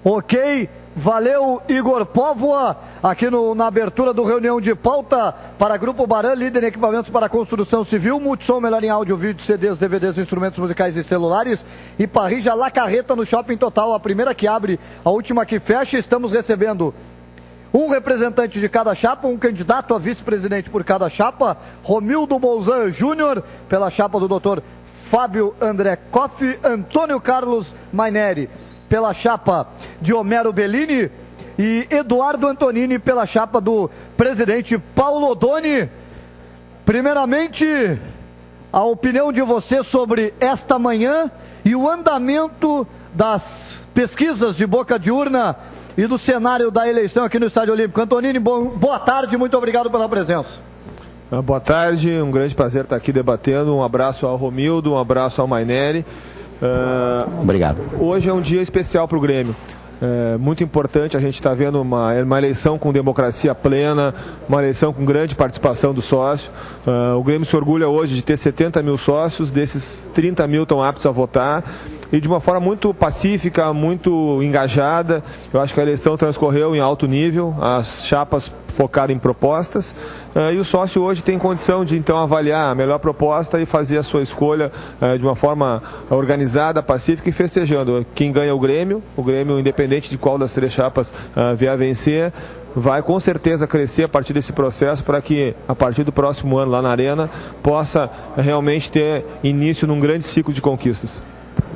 Ok, valeu Igor Póvoa, aqui na abertura do reunião de pauta para Grupo Baran, líder em equipamentos para construção civil, Multissom, melhor em áudio, vídeo, CDs, DVDs, instrumentos musicais e celulares, e Parrija La Carreta no Shopping Total, a primeira que abre, a última que fecha. Estamos recebendo um representante de cada chapa, um candidato a vice-presidente por cada chapa, Romildo Bolzan Júnior, pela chapa do Dr. Fábio André Koff, Antônio Carlos Maineri, pela chapa de Homero Bellini, e Eduardo Antonini pela chapa do presidente Paulo Odoni. Primeiramente, a opinião de você sobre esta manhã e o andamento das pesquisas de boca de urna e do cenário da eleição aqui no Estádio Olímpico. Antonini, boa tarde, muito obrigado pela presença. Boa tarde, um grande prazer estar aqui debatendo. Um abraço ao Romildo, um abraço ao Maineri. Obrigado. Hoje é um dia especial para o Grêmio. Muito importante, a gente está vendo uma eleição com democracia plena, uma eleição com grande participação do sócio. O Grêmio se orgulha hoje de ter 70 mil sócios, desses 30 mil estão aptos a votar, e de uma forma muito pacífica, muito engajada. Eu acho que a eleição transcorreu em alto nível, as chapas focaram em propostas, e o sócio hoje tem condição de então avaliar a melhor proposta e fazer a sua escolha de uma forma organizada, pacífica e festejando. Quem ganha o Grêmio, independente de qual das três chapas vier a vencer, vai com certeza crescer a partir desse processo para que a partir do próximo ano lá na Arena possa realmente ter início num grande ciclo de conquistas.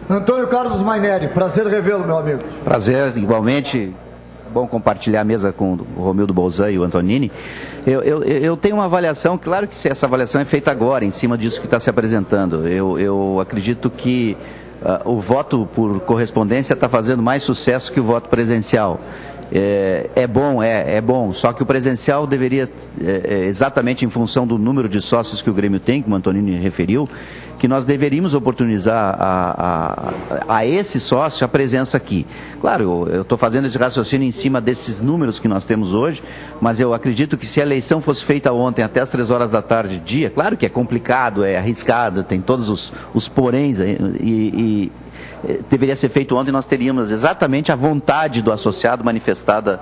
Antônio Carlos Maineri, prazer revê-lo, meu amigo. Prazer, igualmente. Bom compartilhar a mesa com o Romildo Bolzan e o Antonini. Eu tenho uma avaliação, claro que essa avaliação é feita agora, em cima disso que está se apresentando. Eu acredito que o voto por correspondência está fazendo mais sucesso que o voto presencial. É bom, só que o presencial deveria, exatamente em função do número de sócios que o Grêmio tem, como o Antonini referiu, que nós deveríamos oportunizar a esse sócio a presença aqui. Claro, eu estou fazendo esse raciocínio em cima desses números que nós temos hoje, mas eu acredito que se a eleição fosse feita ontem até as 3 horas da tarde, dia, claro que é complicado, é arriscado, tem todos os poréns e deveria ser feito ontem, nós teríamos exatamente a vontade do associado manifestada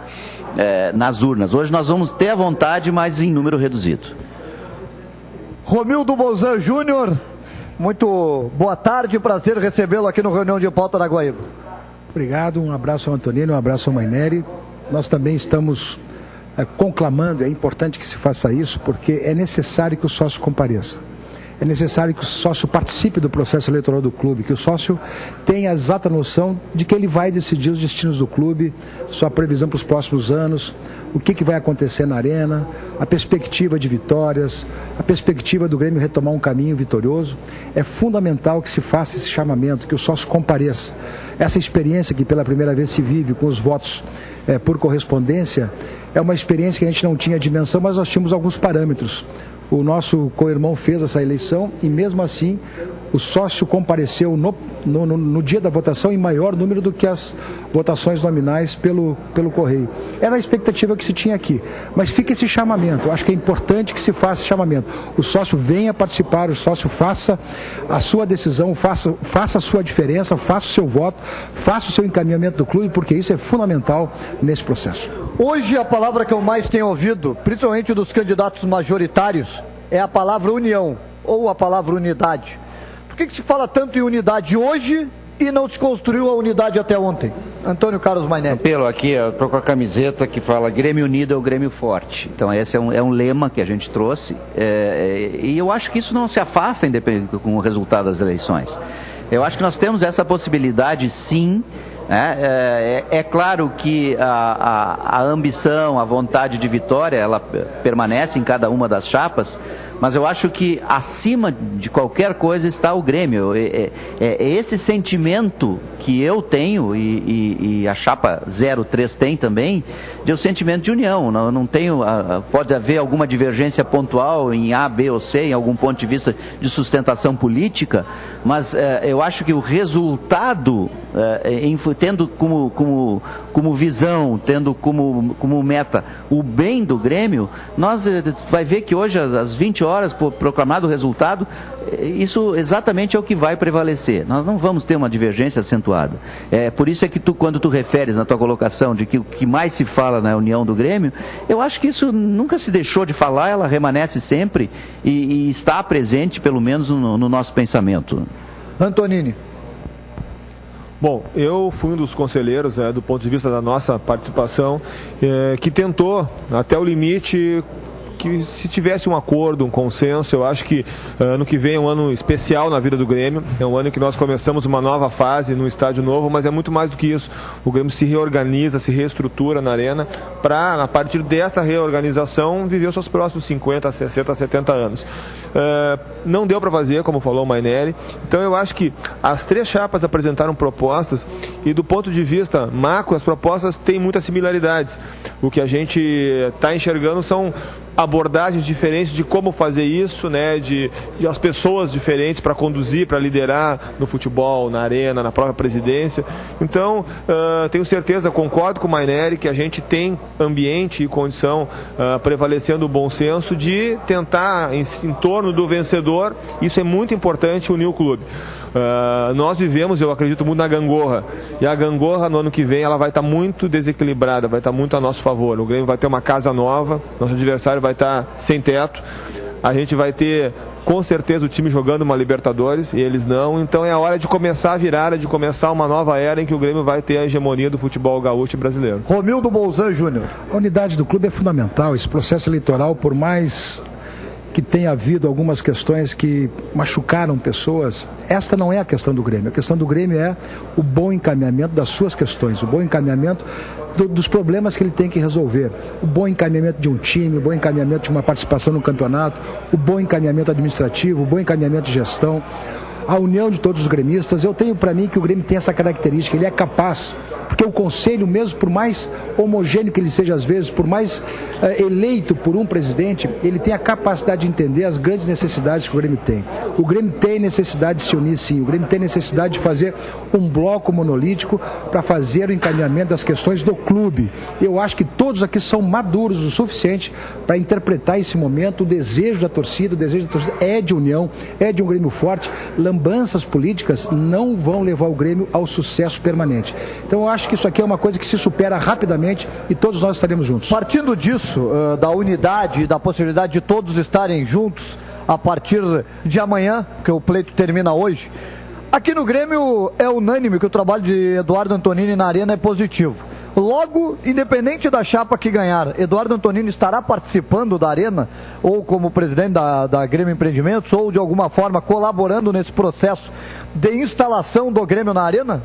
nas urnas. Hoje nós vamos ter a vontade, mas em número reduzido. Romildo Bolzan Júnior, muito boa tarde, prazer recebê-lo aqui no Reunião de Pauta da Guaíba. Obrigado, um abraço ao Antonino, um abraço ao Maineri. Nós também estamos conclamando, é importante que se faça isso, porque é necessário que o sócio compareça. É necessário que o sócio participe do processo eleitoral do clube, que o sócio tenha a exata noção de que ele vai decidir os destinos do clube, sua previsão para os próximos anos, o que vai acontecer na Arena, a perspectiva de vitórias, a perspectiva do Grêmio retomar um caminho vitorioso. É fundamental que se faça esse chamamento, que o sócio compareça. Essa experiência que pela primeira vez se vive com os votos por correspondência, é uma experiência que a gente não tinha dimensão, mas nós tínhamos alguns parâmetros. O nosso co-irmão fez essa eleição e mesmo assim o sócio compareceu no dia da votação em maior número do que as votações nominais pelo correio. Era a expectativa que se tinha aqui, mas fica esse chamamento. Eu acho que é importante que se faça esse chamamento. O sócio venha participar, o sócio faça a sua decisão, faça a sua diferença, faça o seu voto, faça o seu encaminhamento do clube, porque isso é fundamental nesse processo. Hoje a palavra que eu mais tenho ouvido, principalmente dos candidatos majoritários, é a palavra união, ou a palavra unidade. Por que se fala tanto em unidade hoje e não se construiu a unidade até ontem? Antônio Carlos Maineri. Pelo aqui, eu estou com a camiseta que fala Grêmio Unido é o Grêmio Forte. Então esse é um lema que a gente trouxe, e eu acho que isso não se afasta independente com o resultado das eleições. Eu acho que nós temos essa possibilidade, sim. É claro que a ambição, a vontade de vitória, ela permanece em cada uma das chapas, mas eu acho que acima de qualquer coisa está o Grêmio. É esse sentimento que eu tenho e a chapa 03 tem também, de um sentimento de união. Não tenho, pode haver alguma divergência pontual em A, B ou C, em algum ponto de vista de sustentação política, mas eu acho que o resultado, tendo como visão, tendo como meta o bem do Grêmio, nós vai ver que hoje às 20 horas horas, proclamado o resultado, isso exatamente é o que vai prevalecer. Nós não vamos ter uma divergência acentuada. Por isso é que quando tu referes na tua colocação de que o que mais se fala na união do Grêmio, eu acho que isso nunca se deixou de falar, ela permanece sempre e está presente, pelo menos, no nosso pensamento. Antonini. Bom, eu fui um dos conselheiros, do ponto de vista da nossa participação, que tentou, até o limite, que se tivesse um acordo, um consenso. Eu acho que ano que vem é um ano especial na vida do Grêmio, é um ano em que nós começamos uma nova fase num estádio novo, mas é muito mais do que isso. O Grêmio se reorganiza, se reestrutura na arena para, a partir desta reorganização, viver os seus próximos 50, 60, 70 anos. Não deu para fazer, como falou o Maineri, então eu acho que as 3 chapas apresentaram propostas e, do ponto de vista macro, as propostas têm muitas similaridades. O que a gente está enxergando são abordagens diferentes de como fazer isso, de as pessoas diferentes para conduzir, para liderar no futebol, na arena, na própria presidência. Então, tenho certeza, concordo com o Maineri, que a gente tem ambiente e condição, prevalecendo o bom senso, de tentar, em torno do vencedor, isso é muito importante, unir o clube. Nós vivemos, eu acredito muito na gangorra, e a gangorra no ano que vem ela vai estar muito desequilibrada, vai estar muito a nosso favor. O Grêmio vai ter uma casa nova, nosso adversário vai estar sem teto, a gente vai ter com certeza o time jogando uma Libertadores e eles não, então é a hora de começar a virada, de começar uma nova era em que o Grêmio vai ter a hegemonia do futebol gaúcho e brasileiro. Romildo Bolzan Júnior. A unidade do clube é fundamental. Esse processo eleitoral, por mais que tenha havido algumas questões que machucaram pessoas, esta não é a questão do Grêmio. A questão do Grêmio é o bom encaminhamento das suas questões, o bom encaminhamento dos problemas que ele tem que resolver, o bom encaminhamento de um time, o bom encaminhamento de uma participação no campeonato, o bom encaminhamento administrativo, o bom encaminhamento de gestão, a união de todos os gremistas. Eu tenho para mim que o Grêmio tem essa característica, ele é capaz, porque o conselho, mesmo por mais homogêneo que ele seja às vezes, por mais eleito por um presidente, ele tem a capacidade de entender as grandes necessidades que o Grêmio tem. O Grêmio tem necessidade de se unir, sim. O Grêmio tem necessidade de fazer um bloco monolítico para fazer o encaminhamento das questões do clube. Eu acho que todos aqui são maduros o suficiente para interpretar esse momento. O desejo da torcida é de união, é de um Grêmio forte. Lambanças políticas não vão levar o Grêmio ao sucesso permanente. Então eu acho que isso aqui é uma coisa que se supera rapidamente e todos nós estaremos juntos. Partindo disso, da unidade e da possibilidade de todos estarem juntos a partir de amanhã, que o pleito termina hoje, aqui no Grêmio é unânime que o trabalho de Eduardo Antonini na arena é positivo. Logo, independente da chapa que ganhar, Eduardo Antonini estará participando da arena, ou como presidente da Grêmio Empreendimentos, ou de alguma forma colaborando nesse processo de instalação do Grêmio na arena?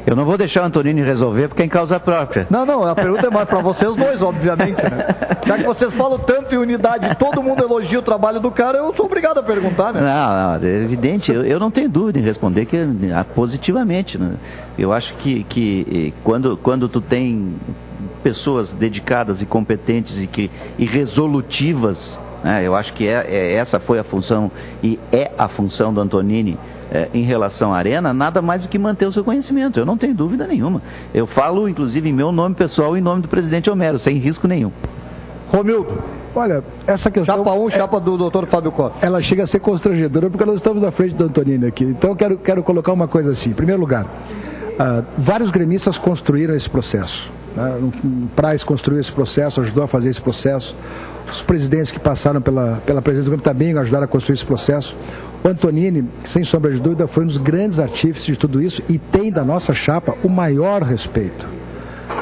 Eu não vou deixar o Antonini resolver porque é em causa própria. Não, a pergunta é mais para vocês dois, obviamente, né? Já que vocês falam tanto em unidade, todo mundo elogia o trabalho do cara, eu sou obrigado a perguntar, né? Não, é evidente, eu não tenho dúvida em responder positivamente, né? Eu acho que quando tu tem pessoas dedicadas e competentes e resolutivas, né, eu acho que essa foi a função e é a função do Antonini em relação à arena, nada mais do que manter o seu conhecimento, eu não tenho dúvida nenhuma. Eu falo, inclusive, em meu nome pessoal e em nome do presidente Homero, sem risco nenhum. Romildo. Olha, essa questão... Chapa 1, chapa do Dr. Fábio Costa. Ela chega a ser constrangedora porque nós estamos na frente do Antonini aqui. Então eu quero colocar uma coisa assim. Em primeiro lugar, vários gremistas construíram esse processo. O Praz construiu esse processo, ajudou a fazer esse processo. Os presidentes que passaram pela presidência do Grêmio também ajudaram a construir esse processo. O Antonini, sem sombra de dúvida, foi um dos grandes artífices de tudo isso e tem da nossa chapa o maior respeito.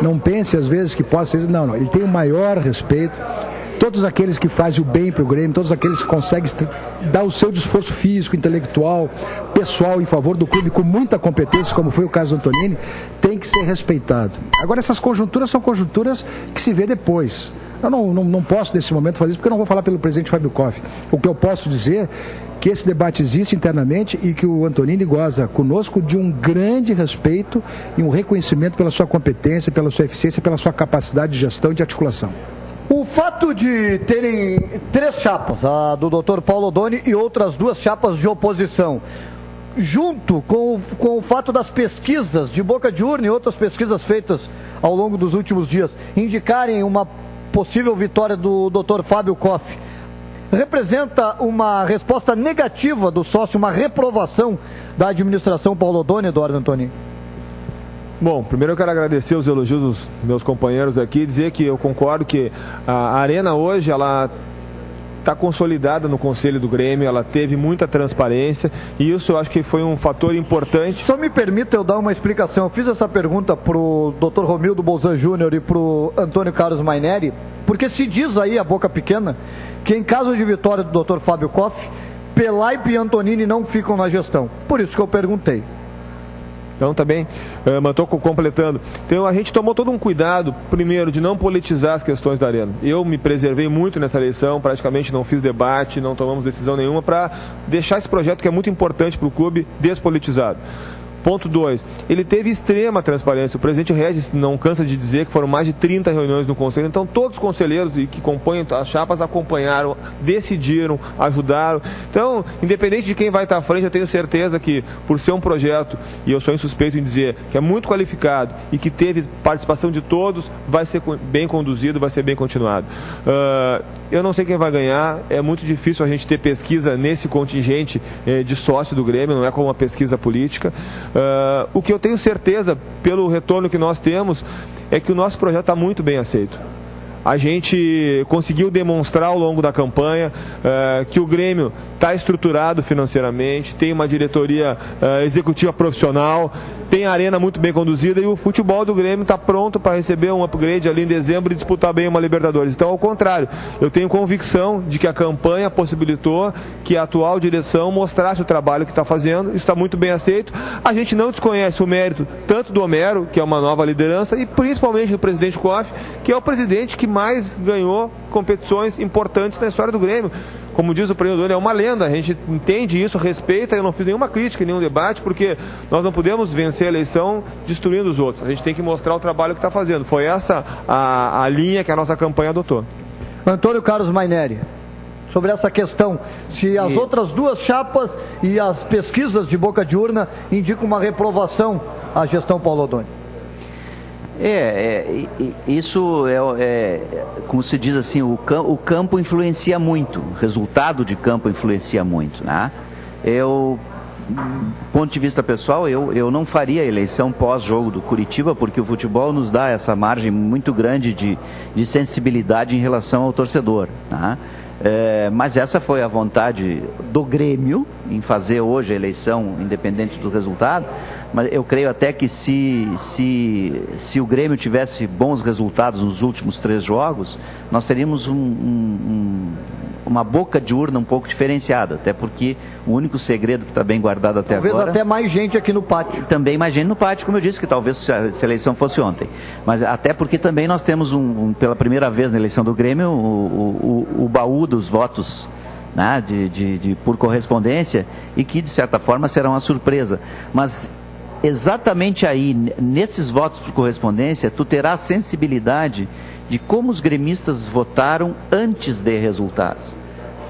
Não pense às vezes que possa ser... Não, ele tem o maior respeito. Todos aqueles que fazem o bem para o Grêmio, todos aqueles que conseguem dar o seu esforço físico, intelectual, pessoal em favor do clube com muita competência, como foi o caso do Antonini, tem que ser respeitado. Agora, essas conjunturas são conjunturas que se vê depois. Eu não posso, nesse momento, fazer isso, porque eu não vou falar pelo presidente Fábio Koff. O que eu posso dizer é que esse debate existe internamente e que o Antonini goza conosco de um grande respeito e um reconhecimento pela sua competência, pela sua eficiência, pela sua capacidade de gestão e de articulação. O fato de terem 3 chapas, a do Dr. Paulo Odoni e outras 2 chapas de oposição, junto com o fato das pesquisas de boca de urna e outras pesquisas feitas ao longo dos últimos dias, indicarem uma possível vitória do Dr. Fábio Koff, representa uma resposta negativa do sócio, uma reprovação da administração Paulo Oddoni, Eduardo Antonini? Bom, primeiro eu quero agradecer os elogios dos meus companheiros aqui, dizer que eu concordo que a Arena hoje, ela está consolidada no Conselho do Grêmio, ela teve muita transparência e isso eu acho que foi um fator importante. Só me permita eu dar uma explicação. Eu fiz essa pergunta para o Dr. Romildo Bolzan Júnior e para o Antônio Carlos Maineri, porque se diz aí, a boca pequena, que em caso de vitória do Dr. Fábio Koff, Pelaipe e Antonini não ficam na gestão. Por isso que eu perguntei. Então também, mas estou completando. Então a gente tomou todo um cuidado, primeiro, de não politizar as questões da Arena. Eu me preservei muito nessa eleição, praticamente não fiz debate, não tomamos decisão nenhuma para deixar esse projeto que é muito importante para o clube despolitizado. Ponto 2, ele teve extrema transparência. O presidente Regis não cansa de dizer que foram mais de 30 reuniões no Conselho. Então todos os conselheiros que compõem as chapas acompanharam, decidiram, ajudaram. Então, independente de quem vai estar à frente, eu tenho certeza que, por ser um projeto, e eu sou insuspeito em dizer, que é muito qualificado e que teve participação de todos, vai ser bem conduzido, vai ser bem continuado. Eu não sei quem vai ganhar, é muito difícil a gente ter pesquisa nesse contingente de sócio do Grêmio, não é como uma pesquisa política. O que eu tenho certeza, pelo retorno que nós temos, é que o nosso projeto está muito bem aceito. A gente conseguiu demonstrar ao longo da campanha que o Grêmio está estruturado financeiramente, tem uma diretoria executiva profissional, tem a Arena muito bem conduzida e o futebol do Grêmio está pronto para receber um upgrade ali em dezembro e disputar bem uma Libertadores. Então, ao contrário, eu tenho convicção de que a campanha possibilitou que a atual direção mostrasse o trabalho que está fazendo, isso está muito bem aceito. A gente não desconhece o mérito tanto do Homero, que é uma nova liderança, e principalmente do presidente Koff, que é o presidente que mais ganhou competições importantes na história do Grêmio. Como diz o presidente, é uma lenda, a gente entende isso, respeita, eu não fiz nenhuma crítica, nenhum debate, porque nós não podemos vencer a eleição destruindo os outros, a gente tem que mostrar o trabalho que está fazendo. Foi essa a linha que a nossa campanha adotou. Antônio Carlos Maineri, sobre essa questão, se as outras duas chapas e as pesquisas de boca de urna indicam uma reprovação à gestão Paulo Oddoni. Isso como se diz assim, o campo influencia muito, o resultado de campo influencia muito, né? Do ponto de vista pessoal, eu não faria a eleição pós-jogo do Curitiba, porque o futebol nos dá essa margem muito grande de sensibilidade em relação ao torcedor, né? Mas essa foi a vontade do Grêmio em fazer hoje a eleição independente do resultado. Mas eu creio até que se o Grêmio tivesse bons resultados nos últimos 3 jogos, nós teríamos uma boca de urna um pouco diferenciada, até porque o único segredo que está bem guardado até agora... Talvez até mais gente aqui no pátio. Também mais gente no pátio, como eu disse, que talvez se a eleição fosse ontem. Mas até porque também nós temos, pela primeira vez na eleição do Grêmio, o baú dos votos, né, por correspondência, e que de certa forma será uma surpresa. Mas exatamente aí, nesses votos por correspondência, tu terá a sensibilidade de como os gremistas votaram antes de resultados.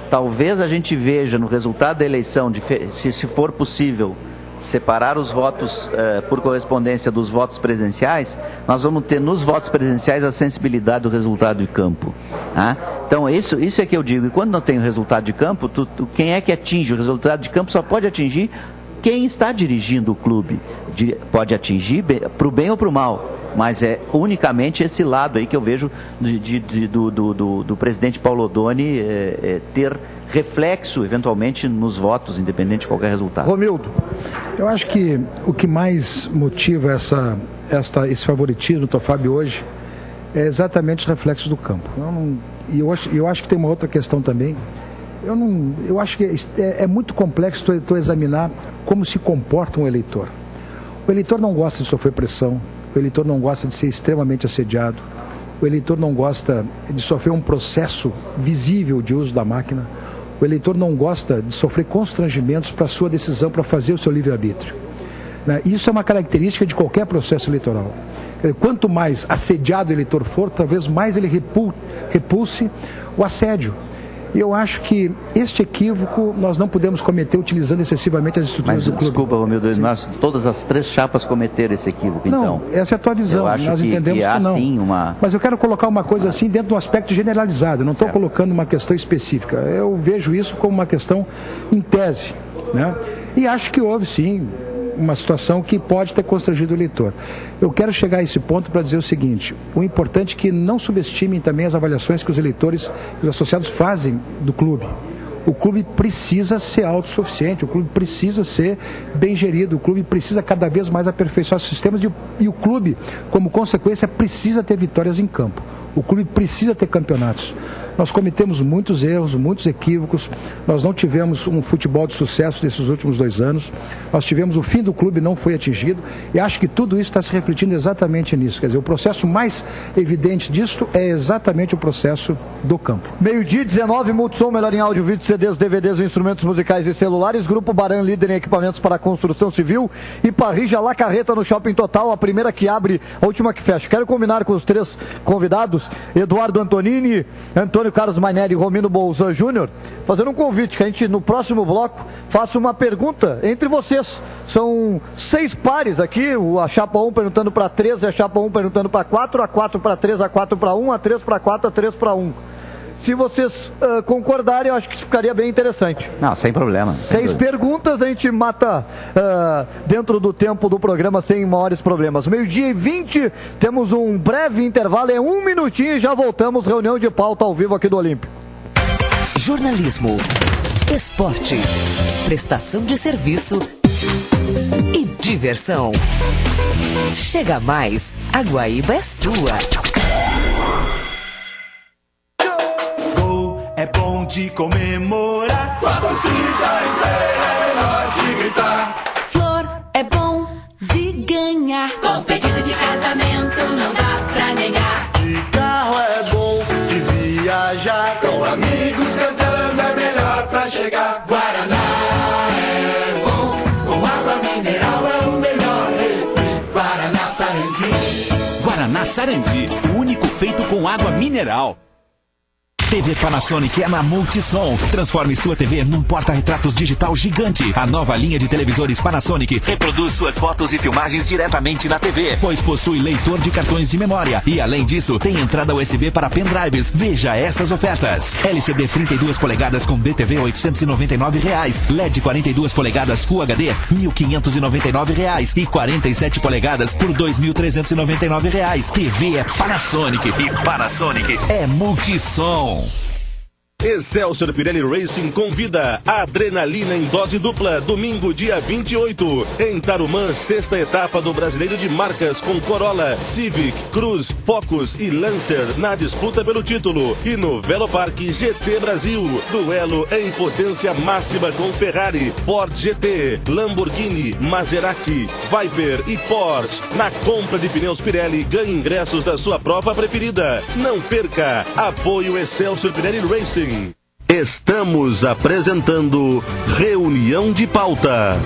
Talvez a gente veja no resultado da eleição, se for possível, separar os votos por correspondência dos votos presenciais, nós vamos ter nos votos presenciais a sensibilidade do resultado de campo. Tá? Então isso é que eu digo, e quando não tem o resultado de campo, quem é que atinge o resultado de campo só pode atingir quem está dirigindo o clube. Pode atingir para o bem ou para o mal, mas é unicamente esse lado aí que eu vejo do presidente Paulo Oddoni ter reflexo, eventualmente, nos votos, independente de qualquer resultado. Romildo. Eu acho que o que mais motiva esse favoritismo do Fábio hoje é exatamente os reflexos do campo. Eu acho que tem uma outra questão também. Eu acho que é muito complexo tu examinar como se comporta um eleitor. O eleitor não gosta de sofrer pressão, o eleitor não gosta de ser extremamente assediado, o eleitor não gosta de sofrer um processo visível de uso da máquina, o eleitor não gosta de sofrer constrangimentos para a sua decisão, para fazer o seu livre-arbítrio. Isso é uma característica de qualquer processo eleitoral. Quanto mais assediado o eleitor for, talvez mais ele repulse o assédio. E eu acho que este equívoco nós não podemos cometer utilizando excessivamente as estruturas do clube. Desculpa, Romildo, todas as 3 chapas cometeram esse equívoco, então. Não, essa é a tua visão, nós entendemos que não. Sim, Mas eu quero colocar uma coisa assim dentro de um aspecto generalizado, eu não estou colocando uma questão específica. Eu vejo isso como uma questão em tese, né? E acho que houve, sim, uma situação que pode ter constrangido o eleitor. Eu quero chegar a esse ponto para dizer o seguinte: o importante é que não subestimem também as avaliações que os eleitores e os associados fazem do clube. O clube precisa ser autossuficiente, o clube precisa ser bem gerido, o clube precisa cada vez mais aperfeiçoar os sistemas e o clube, como consequência, precisa ter vitórias em campo. O clube precisa ter campeonatos. Nós cometemos muitos erros, muitos equívocos, nós não tivemos um futebol de sucesso nesses últimos 2 anos, nós tivemos o fim do clube, não foi atingido, e acho que tudo isso está se refletindo exatamente nisso. Quer dizer, o processo mais evidente disso é exatamente o processo do campo. 12h19, Multissom, melhor em áudio, vídeo, CDs, DVDs, instrumentos musicais e celulares. Grupo Baran, líder em equipamentos para construção civil. E Parrija La Carreta no Shopping Total, a primeira que abre, a última que fecha. Quero combinar com os 3 convidados, Eduardo Antonini, Antônio Carlos Maineri e Romildo Bolzan Júnior, fazendo um convite que a gente, no próximo bloco, faça uma pergunta entre vocês. São 6 pares aqui, a chapa 1 perguntando para 3, a chapa 1 perguntando para 4, a 4 para 3, a 4 para 1, a 3 para 4, a 3 para 1. Se vocês concordarem, eu acho que isso ficaria bem interessante. Não, sem problema. 6 perguntas, a gente mata dentro do tempo do programa sem maiores problemas. 12h20, temos um breve intervalo, é 1 minutinho e já voltamos. Reunião de pauta ao vivo aqui do Olímpico. Jornalismo, esporte, prestação de serviço e diversão. Chega mais, a Guaíba é sua. É bom de comemorar. Com a torcida inteira é melhor de gritar. Flor é bom de ganhar. Com pedido de casamento não dá pra negar. De carro é bom de viajar. Com amigos cantando é melhor pra chegar. Guaraná é bom, com água mineral é o melhor refri. Guaraná Sarandi. Guaraná Sarandi, o único feito com água mineral. TV Panasonic é na Multissom. Transforme sua TV num porta-retratos digital gigante. A nova linha de televisores Panasonic reproduz suas fotos e filmagens diretamente na TV, pois possui leitor de cartões de memória. E além disso, tem entrada USB para pendrives. Veja essas ofertas: LCD 32 polegadas com DTV R$ 899, LED 42 polegadas Full HD R$ 1.599 e 47 polegadas por R$ 2.399. TV é Panasonic e Panasonic é Multissom. Excelsior Pirelli Racing convida a Adrenalina em dose dupla, domingo, dia 28, em Tarumã, 6ª etapa do Brasileiro de Marcas, com Corolla, Civic, Cruz, Focus e Lancer na disputa pelo título. E no Velopark GT Brasil, duelo em potência máxima com Ferrari, Ford GT, Lamborghini, Maserati, Viper e Porsche. Na compra de pneus Pirelli, ganhe ingressos da sua prova preferida. Não perca! Apoio Excelsior Pirelli Racing. Estamos apresentando Reunião de Pauta.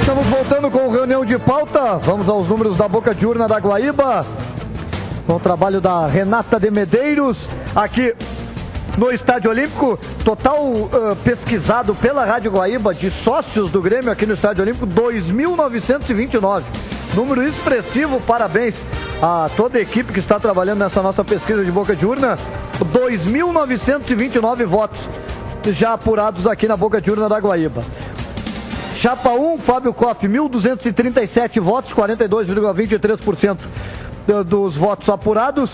Estamos voltando com Reunião de Pauta. Vamos aos números da boca de urna da Guaíba, com o trabalho da Renata de Medeiros, aqui no Estádio Olímpico. Total pesquisado pela Rádio Guaíba de sócios do Grêmio aqui no Estádio Olímpico, 2.929. Número expressivo, parabéns a toda a equipe que está trabalhando nessa nossa pesquisa de boca de urna. 2.929 votos já apurados aqui na boca de urna da Guaíba. Chapa 1, Fábio Koff, 1.237 votos, 42,23% dos votos apurados.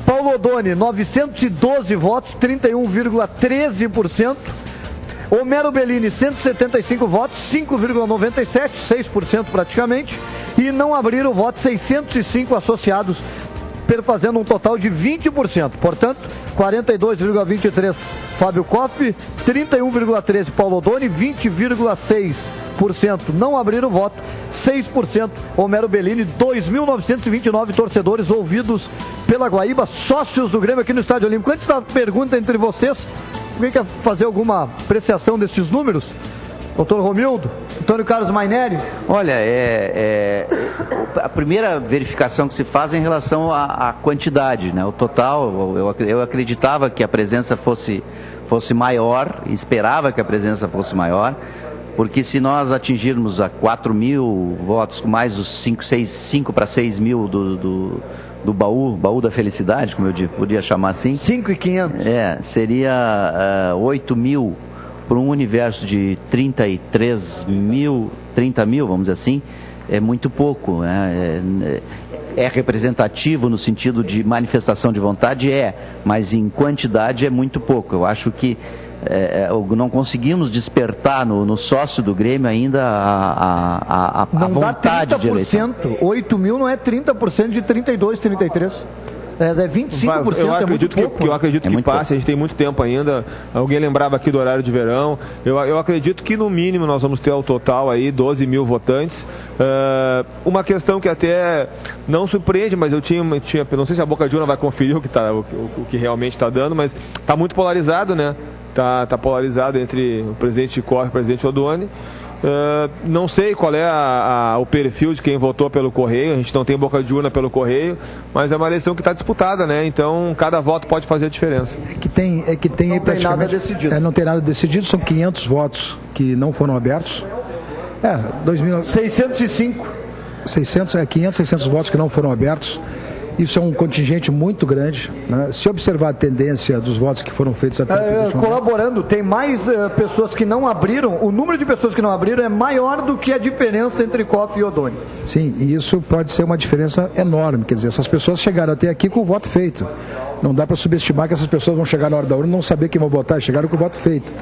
Paulo Odoni, 912 votos, 31,13%. Homero Bellini, 175 votos, 5,97%, 6% praticamente. E não abriram voto 605 associados, fazendo um total de 20%. Portanto, 42,23% Fábio Koff, 31,13% Paulo Odoni, 20,6% não abriram voto, 6% Homero Bellini. 2.929 torcedores ouvidos pela Guaíba, sócios do Grêmio aqui no Estádio Olímpico. Antes da pergunta entre vocês, alguém quer fazer alguma apreciação desses números? Doutor Romildo, Antônio Carlos Maineri. Olha, a primeira verificação que se faz é em relação à quantidade, né? O total, eu acreditava que a presença fosse maior, esperava que a presença fosse maior, porque se nós atingirmos a 4 mil votos, mais os 5 para 6 mil do baú da felicidade, como eu podia chamar assim. 5.500. Seria 8 mil para um universo de 30 mil, vamos dizer assim, é muito pouco, né? É representativo no sentido de manifestação de vontade, mas em quantidade é muito pouco. Eu acho que não conseguimos despertar no sócio do Grêmio ainda a vontade de eleição. 8 mil não é 30% de 32, 33. É 25%. Eu acredito que passe, a gente tem muito tempo ainda. Alguém lembrava aqui do horário de verão. Eu acredito que no mínimo nós vamos ter ao total aí 12 mil votantes. Uma questão que até não surpreende, mas eu tinha não sei se a Boca Juniors vai conferir o que realmente está dando, mas está muito polarizado, né? Tá polarizado entre o presidente Corre e o presidente Odoni. Não sei qual é o perfil de quem votou pelo Correio, a gente não tem boca de urna pelo Correio, mas é uma eleição que está disputada, né? Então cada voto pode fazer a diferença. Não tem nada decidido. Não tem nada decidido, são 500 votos que não foram abertos. 605. 500, 600 votos que não foram abertos. Isso é um contingente muito grande, né? Se observar a tendência dos votos que foram feitos até colaborando, tem mais pessoas que não abriram, o número de pessoas que não abriram é maior do que a diferença entre Koff e Odoni. Sim, e isso pode ser uma diferença enorme, quer dizer, essas pessoas chegaram até aqui com o voto feito. Não dá para subestimar que essas pessoas vão chegar na hora da urna e não saber quem vão votar, chegaram com o voto feito.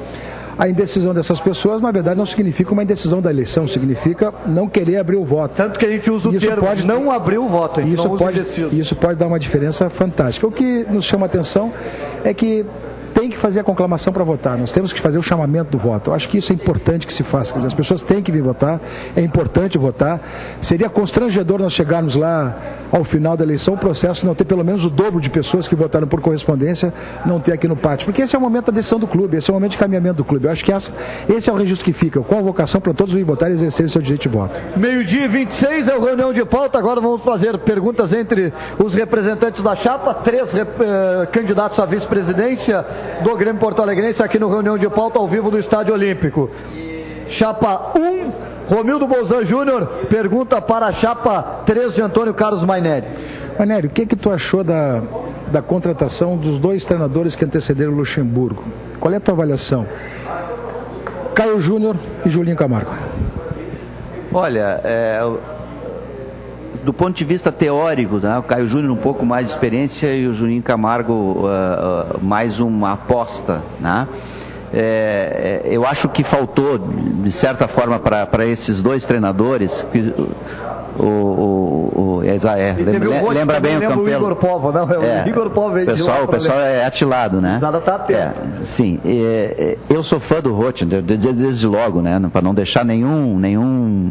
A indecisão dessas pessoas, na verdade, não significa uma indecisão da eleição, significa não querer abrir o voto. Tanto que a gente usa o termo não abrir o voto. Isso pode dar uma diferença fantástica. O que nos chama a atenção é que tem que fazer a conclamação para votar. Nós temos que fazer o chamamento do voto. Eu acho que isso é importante que se faça. Quer dizer, as pessoas têm que vir votar, é importante votar. Seria constrangedor nós chegarmos lá ao final da eleição, o processo não ter pelo menos o dobro de pessoas que votaram por correspondência, não ter aqui no pátio. Porque esse é o momento da decisão do clube, esse é o momento de caminhamento do clube. Eu acho que esse é o registro que fica, com a vocação para todos virem votar e exercerem seu direito de voto. 12h26 é o reunião de pauta. Agora vamos fazer perguntas entre os representantes da chapa, 3 candidatos à vice-presidência do Grêmio Porto Alegrense aqui no reunião de pauta ao vivo do Estádio Olímpico. Chapa 1, Romildo Bolzan Júnior pergunta para a chapa 3 de Antônio Carlos Maineri. Maineri, o que tu achou da contratação dos 2 treinadores que antecederam o Luxemburgo? Qual é a tua avaliação? Caio Júnior e Julinho Camargo. Olha, do ponto de vista teórico, né, o Caio Júnior um pouco mais de experiência e o Julinho Camargo mais uma aposta, né? Eu acho que faltou, de certa forma, para esses 2 treinadores, que lembra bem o Campelo. O Igor Povo, não? O Igor Povo o pessoal é atilado, né? Sim, eu sou fã do Roth, desde logo, né? Para não deixar nenhuma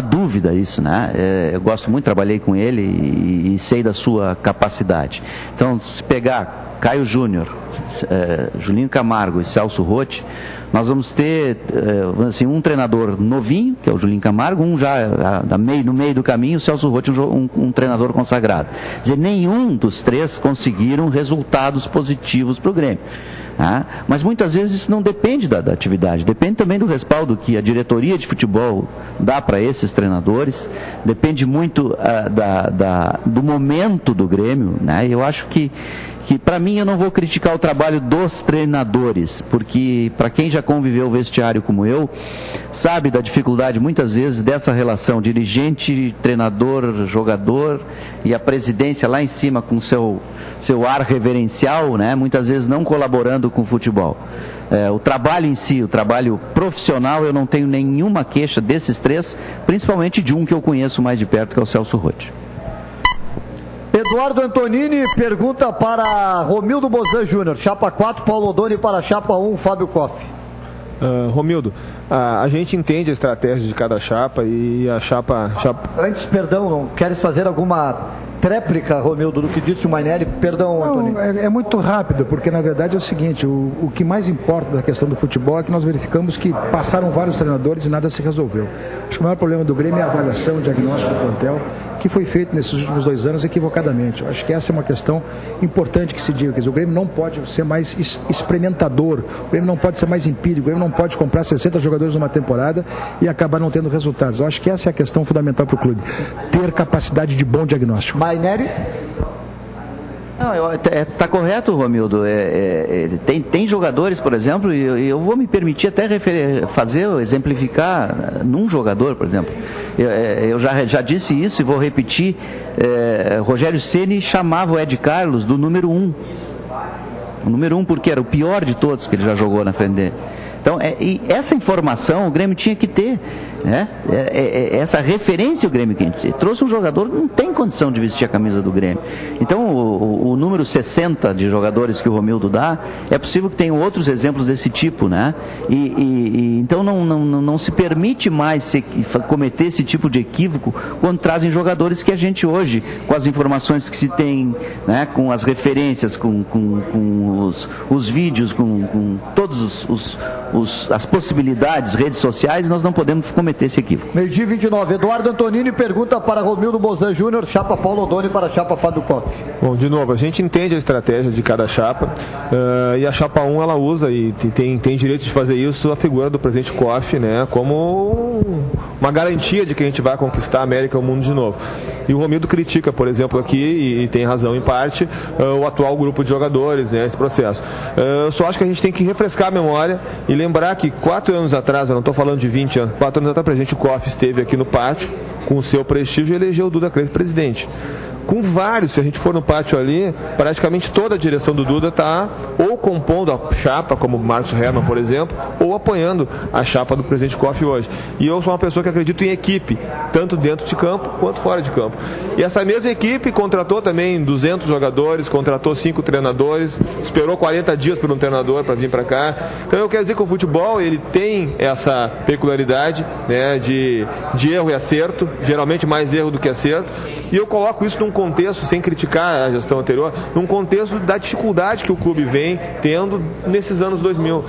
dúvida isso, né? Eu gosto muito, trabalhei com ele e sei da sua capacidade. Então, se pegar Caio Júnior, Julinho Camargo e Celso Roth, nós vamos ter assim, um treinador novinho, que é o Julinho Camargo, um já no meio do caminho, o Celso Roth, um treinador consagrado. Quer dizer, nenhum dos 3 conseguiram resultados positivos para o Grêmio. Mas muitas vezes isso não depende da atividade, depende também do respaldo que a diretoria de futebol dá para esses treinadores, depende muito do momento do Grêmio, né? Eu acho que para mim eu não vou criticar o trabalho dos treinadores, porque para quem já conviveu o vestiário como eu, sabe da dificuldade muitas vezes dessa relação dirigente, treinador, jogador e a presidência lá em cima com seu ar reverencial, né? Muitas vezes não colaborando com o futebol. O trabalho em si, o trabalho profissional, eu não tenho nenhuma queixa desses 3, principalmente de um que eu conheço mais de perto, que é o Celso Roth. Eduardo Antonini pergunta para Romildo Bolzan Júnior, chapa 4, Paulo Odoni, para a chapa 1, Fábio Koff. Romildo, a gente entende a estratégia de cada chapa e a chapa... Antes, perdão, não queres fazer alguma tréplica, Romildo, do que disse o Maineri? Perdão, Antônio. É muito rápido, porque na verdade é o seguinte, o que mais importa da questão do futebol é que nós verificamos que passaram vários treinadores e nada se resolveu. Acho que o maior problema do Grêmio é a avaliação, o diagnóstico do plantel, que foi feito nesses últimos 2 anos equivocadamente. Acho que essa é uma questão importante que se diga. Quer dizer, o Grêmio não pode ser mais experimentador, o Grêmio não pode ser mais empírico, o Grêmio não pode comprar 60 jogadores numa temporada e acabar não tendo resultados. Eu acho que essa é a questão fundamental para o clube, ter capacidade de bom diagnóstico. Maineri? Não, tá correto, Romildo. Tem jogadores, por exemplo, e eu vou me permitir até exemplificar num jogador, por exemplo. Eu já disse isso e vou repetir. Rogério Ceni chamava o Ed Carlos do número 1. O número 1 porque era o pior de todos que ele já jogou na frente dele. Então, e essa informação o Grêmio tinha que ter, né? Essa referência o Grêmio que trouxe um jogador que não tem condição de vestir a camisa do Grêmio. Então, o número 60 de jogadores que o Romildo dá, é possível que tenham outros exemplos desse tipo, né? Então, não se permite mais cometer esse tipo de equívoco quando trazem jogadores que a gente hoje, com as informações que se tem, né? Com as referências, com os vídeos, com todos as possibilidades, redes sociais, nós não podemos cometer esse equívoco. 12h29, Eduardo Antonini pergunta para Romildo Bolzan Júnior, chapa Paulo Odoni para a chapa Fábio Koff. Bom, de novo, a gente entende a estratégia de cada chapa, e a chapa 1 ela usa e tem direito de fazer isso a figura do presidente Koff, né, como uma garantia de que a gente vai conquistar a América e o mundo de novo. E o Romildo critica, por exemplo, aqui, e tem razão em parte, o atual grupo de jogadores, né, esse processo. Eu só acho que a gente tem que refrescar a memória e lembrar que 4 anos atrás, eu não estou falando de 20 anos, 4 anos atrás o presidente Koff esteve aqui no pátio com o seu prestígio e elegeu o Duda Crespo presidente. Com vários, se a gente for no pátio ali, praticamente toda a direção do Duda está ou compondo a chapa, como o Marcos Herman, por exemplo, ou apoiando a chapa do presidente Koff hoje. E eu sou uma pessoa que acredito em equipe, tanto dentro de campo quanto fora de campo. E essa mesma equipe contratou também 200 jogadores, contratou 5 treinadores, esperou 40 dias por um treinador para vir para cá. Então eu quero dizer que o futebol ele tem essa peculiaridade, né, de erro e acerto, geralmente mais erro do que acerto. E eu coloco isso num contexto, sem criticar a gestão anterior, num contexto da dificuldade que o clube vem tendo nesses anos 2000.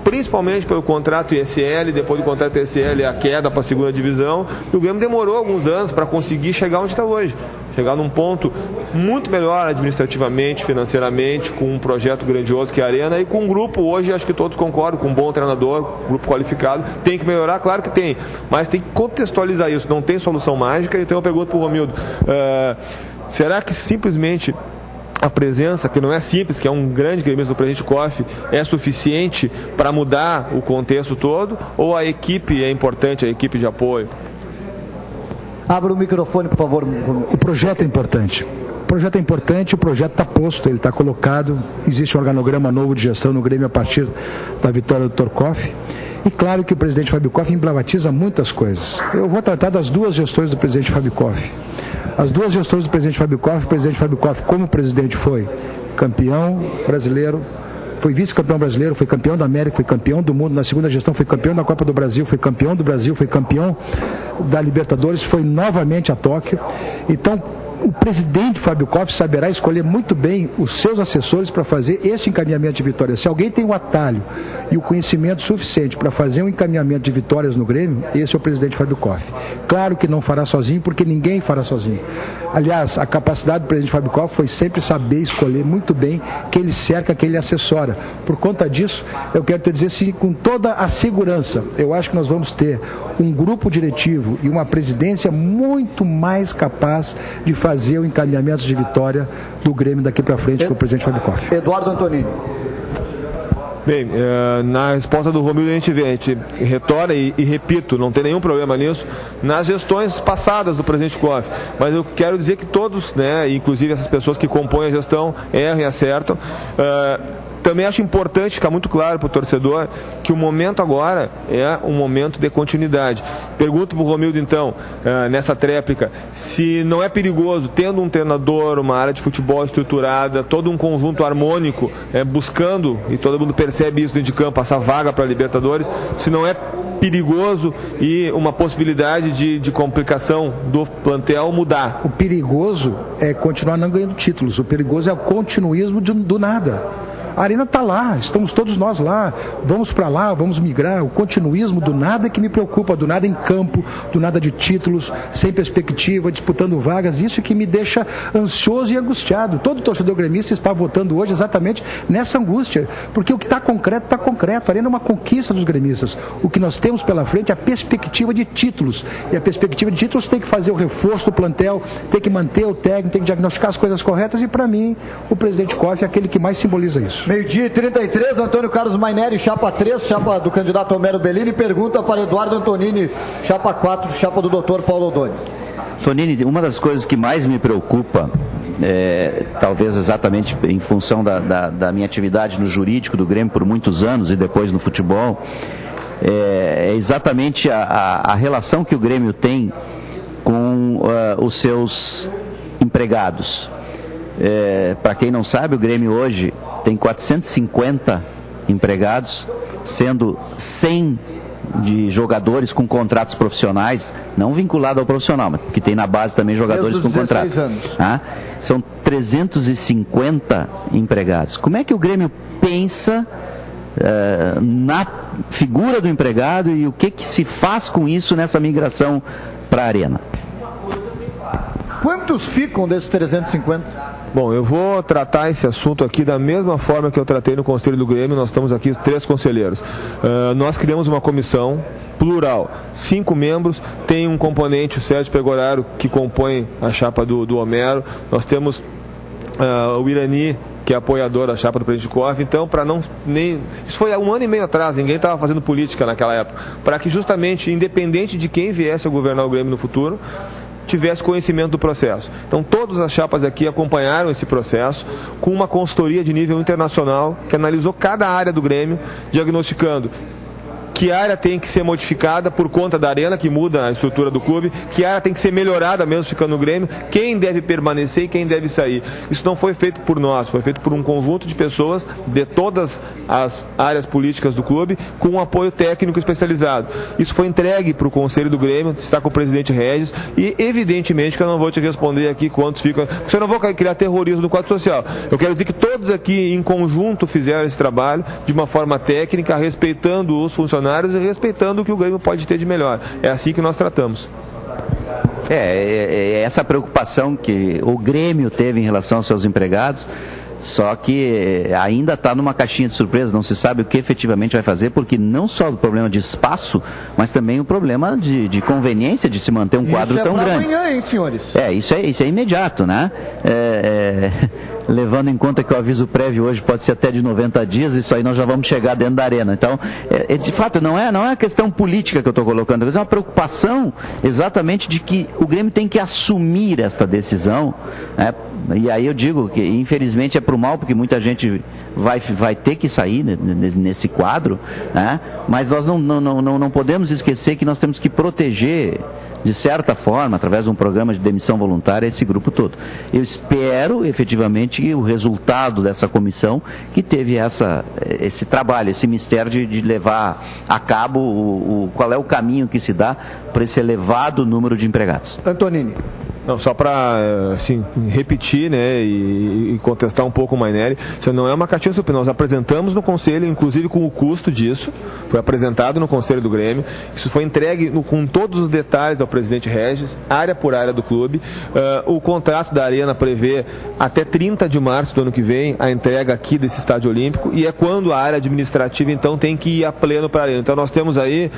Principalmente pelo contrato ISL, depois do contrato ISL a queda para a segunda divisão, e o Grêmio demorou alguns anos para conseguir chegar onde está hoje. Chegar num ponto muito melhor administrativamente, financeiramente, com um projeto grandioso que é a Arena e com um grupo, hoje acho que todos concordam, com um bom treinador, grupo qualificado. Tem que melhorar? Claro que tem, mas tem que contextualizar isso, não tem solução mágica. Então eu pergunto para o Romildo, será que simplesmente a presença, que não é simples, que é um grande gremista do presidente Koff, é suficiente para mudar o contexto todo? Ou a equipe é importante, a equipe de apoio? Abra o microfone, por favor. O projeto é importante. O projeto é importante, o projeto está posto, ele está colocado. Existe um organograma novo de gestão no Grêmio a partir da vitória do Dr. Koff. E claro que o presidente Fábio Koff emblematiza muitas coisas. Eu vou tratar das 2 gestões do presidente Fábio Koff. As 2 gestões do presidente Fábio Koff, o presidente Fábio Koff, como presidente, foi campeão brasileiro, foi vice-campeão brasileiro, foi campeão da América, foi campeão do mundo. Na segunda gestão foi campeão da Copa do Brasil, foi campeão do Brasil, foi campeão da Libertadores, foi novamente a Tóquio. Então, o presidente Fábio Koff saberá escolher muito bem os seus assessores para fazer esse encaminhamento de vitórias. Se alguém tem o atalho e o conhecimento suficiente para fazer um encaminhamento de vitórias no Grêmio, esse é o presidente Fábio Koff. Claro que não fará sozinho, porque ninguém fará sozinho. Aliás, a capacidade do presidente Fábio Koff foi sempre saber escolher muito bem quem ele cerca, quem ele assessora. Por conta disso, eu quero te dizer assim, com toda a segurança, eu acho que nós vamos ter um grupo diretivo e uma presidência muito mais capaz de fazer o encaminhamento de vitória do Grêmio daqui para frente com o presidente Fábio Koff. Eduardo Antonini. Bem, na resposta do Romildo a gente retora e repito, não tem nenhum problema nisso, nas gestões passadas do presidente Koff, mas eu quero dizer que todos, né, inclusive essas pessoas que compõem a gestão, erram e acertam. Também acho importante ficar muito claro para o torcedor que o momento agora é um momento de continuidade. Pergunto para o Romildo, então, nessa tréplica, se não é perigoso, tendo um treinador, uma área de futebol estruturada, todo um conjunto harmônico, buscando, e todo mundo percebe isso dentro de campo, essa vaga para a Libertadores, se não é perigoso e uma possibilidade de complicação do plantel mudar. O perigoso é continuar não ganhando títulos, o perigoso é o continuismo do nada. A Arena está lá, estamos todos nós lá, vamos para lá, vamos migrar. O continuismo do nada é que me preocupa, do nada em campo, do nada de títulos, sem perspectiva, disputando vagas, isso que me deixa ansioso e angustiado. Todo torcedor gremista está votando hoje exatamente nessa angústia, porque o que está concreto, está concreto. A Arena é uma conquista dos gremistas. O que nós temos pela frente é a perspectiva de títulos, e a perspectiva de títulos tem que fazer o reforço do plantel, tem que manter o técnico, tem que diagnosticar as coisas corretas, e para mim, o presidente Koff é aquele que mais simboliza isso. 12h33, Antônio Carlos Maineri, chapa 3, chapa do candidato Homero Bellini, pergunta para Eduardo Antonini, chapa 4, chapa do doutor Paulo Odoni. Antonini, uma das coisas que mais me preocupa, talvez exatamente em função da minha atividade no jurídico do Grêmio por muitos anos e depois no futebol, é exatamente a relação que o Grêmio tem com os seus empregados. Para quem não sabe, o Grêmio hoje tem 450 empregados, sendo 100 de jogadores com contratos profissionais, não vinculado ao profissional, mas porque tem na base também jogadores com contratos. São 350 empregados. Como é que o Grêmio pensa na figura do empregado e o que se faz com isso nessa migração para a Arena? Quantos ficam desses 350? Bom, eu vou tratar esse assunto aqui da mesma forma que eu tratei no Conselho do Grêmio. Nós estamos aqui 3 conselheiros. Nós criamos uma comissão plural, 5 membros, tem um componente, o Sérgio Pegoraro, que compõe a chapa do Homero. Nós temos o Irani, que é apoiador da chapa do presidente Koff. Então, isso foi há 1 ano e meio atrás, ninguém estava fazendo política naquela época, para que justamente, independente de quem viesse a governar o Grêmio no futuro, tivesse conhecimento do processo. Então, todas as chapas aqui acompanharam esse processo com uma consultoria de nível internacional que analisou cada área do Grêmio, diagnosticando que área tem que ser modificada por conta da Arena, que muda a estrutura do clube, que área tem que ser melhorada mesmo ficando no Grêmio, quem deve permanecer e quem deve sair. Isso não foi feito por nós, foi feito por um conjunto de pessoas de todas as áreas políticas do clube, com um apoio técnico especializado. Isso foi entregue para o Conselho do Grêmio, está com o presidente Regis, e evidentemente que eu não vou te responder aqui quantos ficam, porque eu não vou criar terrorismo no quadro social. Eu quero dizer que todos aqui em conjunto fizeram esse trabalho de uma forma técnica, respeitando os funcionários e respeitando o que o Grêmio pode ter de melhor. É assim que nós tratamos. Essa preocupação que o Grêmio teve em relação aos seus empregados, só que ainda está numa caixinha de surpresa, não se sabe o que efetivamente vai fazer, porque não só o problema de espaço, mas também o problema de conveniência de se manter um quadro tão grande. Isso é amanhã, hein, senhores? Isso é imediato, né? Levando em conta que o aviso prévio hoje pode ser até de 90 dias, isso aí nós já vamos chegar dentro da Arena. Então, de fato, não é a questão política que eu estou colocando, é uma preocupação exatamente de que o Grêmio tem que assumir esta decisão, né? E aí eu digo que, infelizmente, é para o mal, porque muita gente vai ter que sair nesse quadro, né? Mas nós não podemos esquecer que nós temos que proteger, de certa forma, através de um programa de demissão voluntária, esse grupo todo. Eu espero, efetivamente, o resultado dessa comissão, que teve esse trabalho, esse mistério de levar a cabo qual é o caminho que se dá para esse elevado número de empregados. Antonini. Não, só para assim, repetir, né, e contestar um pouco o Maineri, isso não é uma caixinha surpresa. Nós apresentamos no Conselho, inclusive com o custo disso, foi apresentado no Conselho do Grêmio, isso foi entregue com todos os detalhes ao presidente Regis, área por área do clube. O contrato da Arena prevê até 30 de março do ano que vem a entrega aqui desse estádio olímpico, e é quando a área administrativa então tem que ir a pleno para a Arena. Então nós temos aí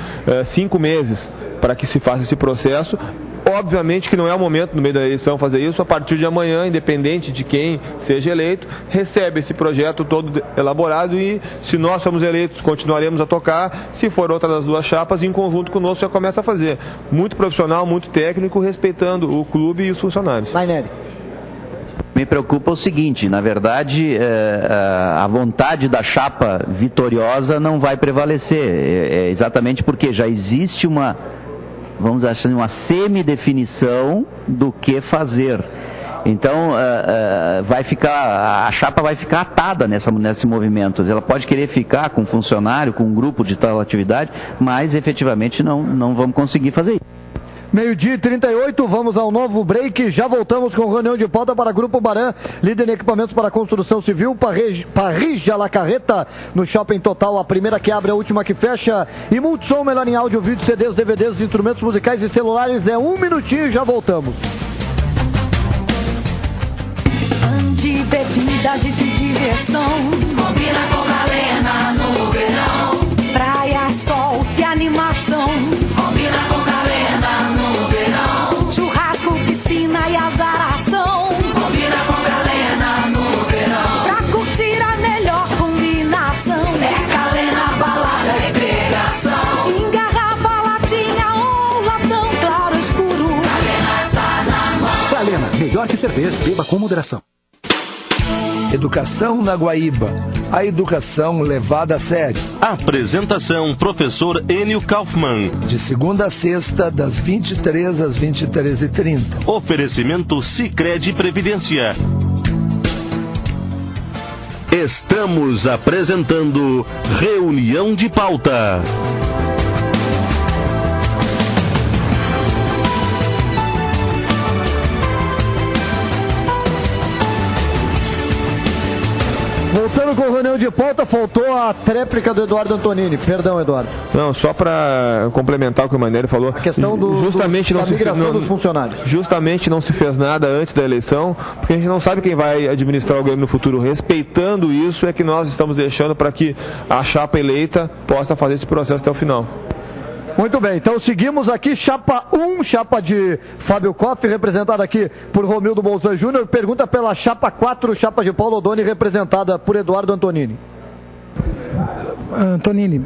5 meses para que se faça esse processo. Obviamente que não é o momento, no meio da eleição, fazer isso. A partir de amanhã, independente de quem seja eleito, recebe esse projeto todo elaborado e, se nós somos eleitos, continuaremos a tocar. Se for outra das duas chapas, em conjunto conosco, já começa a fazer. Muito profissional, muito técnico, respeitando o clube e os funcionários. Maineri. Me preocupa o seguinte, na verdade, a vontade da chapa vitoriosa não vai prevalecer. Exatamente porque já existe uma, vamos dizer assim, uma semidefinição do que fazer. Então, a chapa vai ficar atada nesse movimento. Ela pode querer ficar com um funcionário, com um grupo de tal atividade, mas efetivamente não vamos conseguir fazer isso. 12h38, vamos ao novo break. Já voltamos com reunião de pauta para Grupo Baran, líder em equipamentos para construção civil, Parrija La Carreta, no Shopping Total, a primeira que abre, a última que fecha. E Multissom, melhor em áudio, vídeo, CDs, DVDs, instrumentos musicais e celulares. É 1 minutinho e já voltamos. De bebidas e diversão, combina com Galena no verão. Praia, sol e animação, combina com Galena no verão. Churrasco, piscina e azaração, combina com Galena no verão. Pra curtir a melhor combinação, é Galena, balada, recreação. Engarrafa, latinha ou latão, claro, escuro, Galena tá na mão. Galena, melhor que cerveja, beba com moderação. Educação na Guaíba. A educação levada a sério. Apresentação, professor Enio Kaufmann. De segunda a sexta, das 23 às 23h30. Oferecimento Sicredi Previdência. Estamos apresentando Reunião de Pauta. Voltando com a reunião de pauta, faltou a tréplica do Eduardo Antonini. Perdão, Eduardo. Não, só para complementar o que o Maneiro falou. A questão da migração dos funcionários. Justamente não se fez nada antes da eleição, porque a gente não sabe quem vai administrar o Grêmio no futuro. Respeitando isso é que nós estamos deixando para que a chapa eleita possa fazer esse processo até o final. Muito bem, então seguimos aqui, chapa 1, chapa de Fábio Koff, representada aqui por Romildo Bolzan Júnior. Pergunta pela chapa 4, chapa de Paulo Odoni, representada por Eduardo Antonini. Antonini,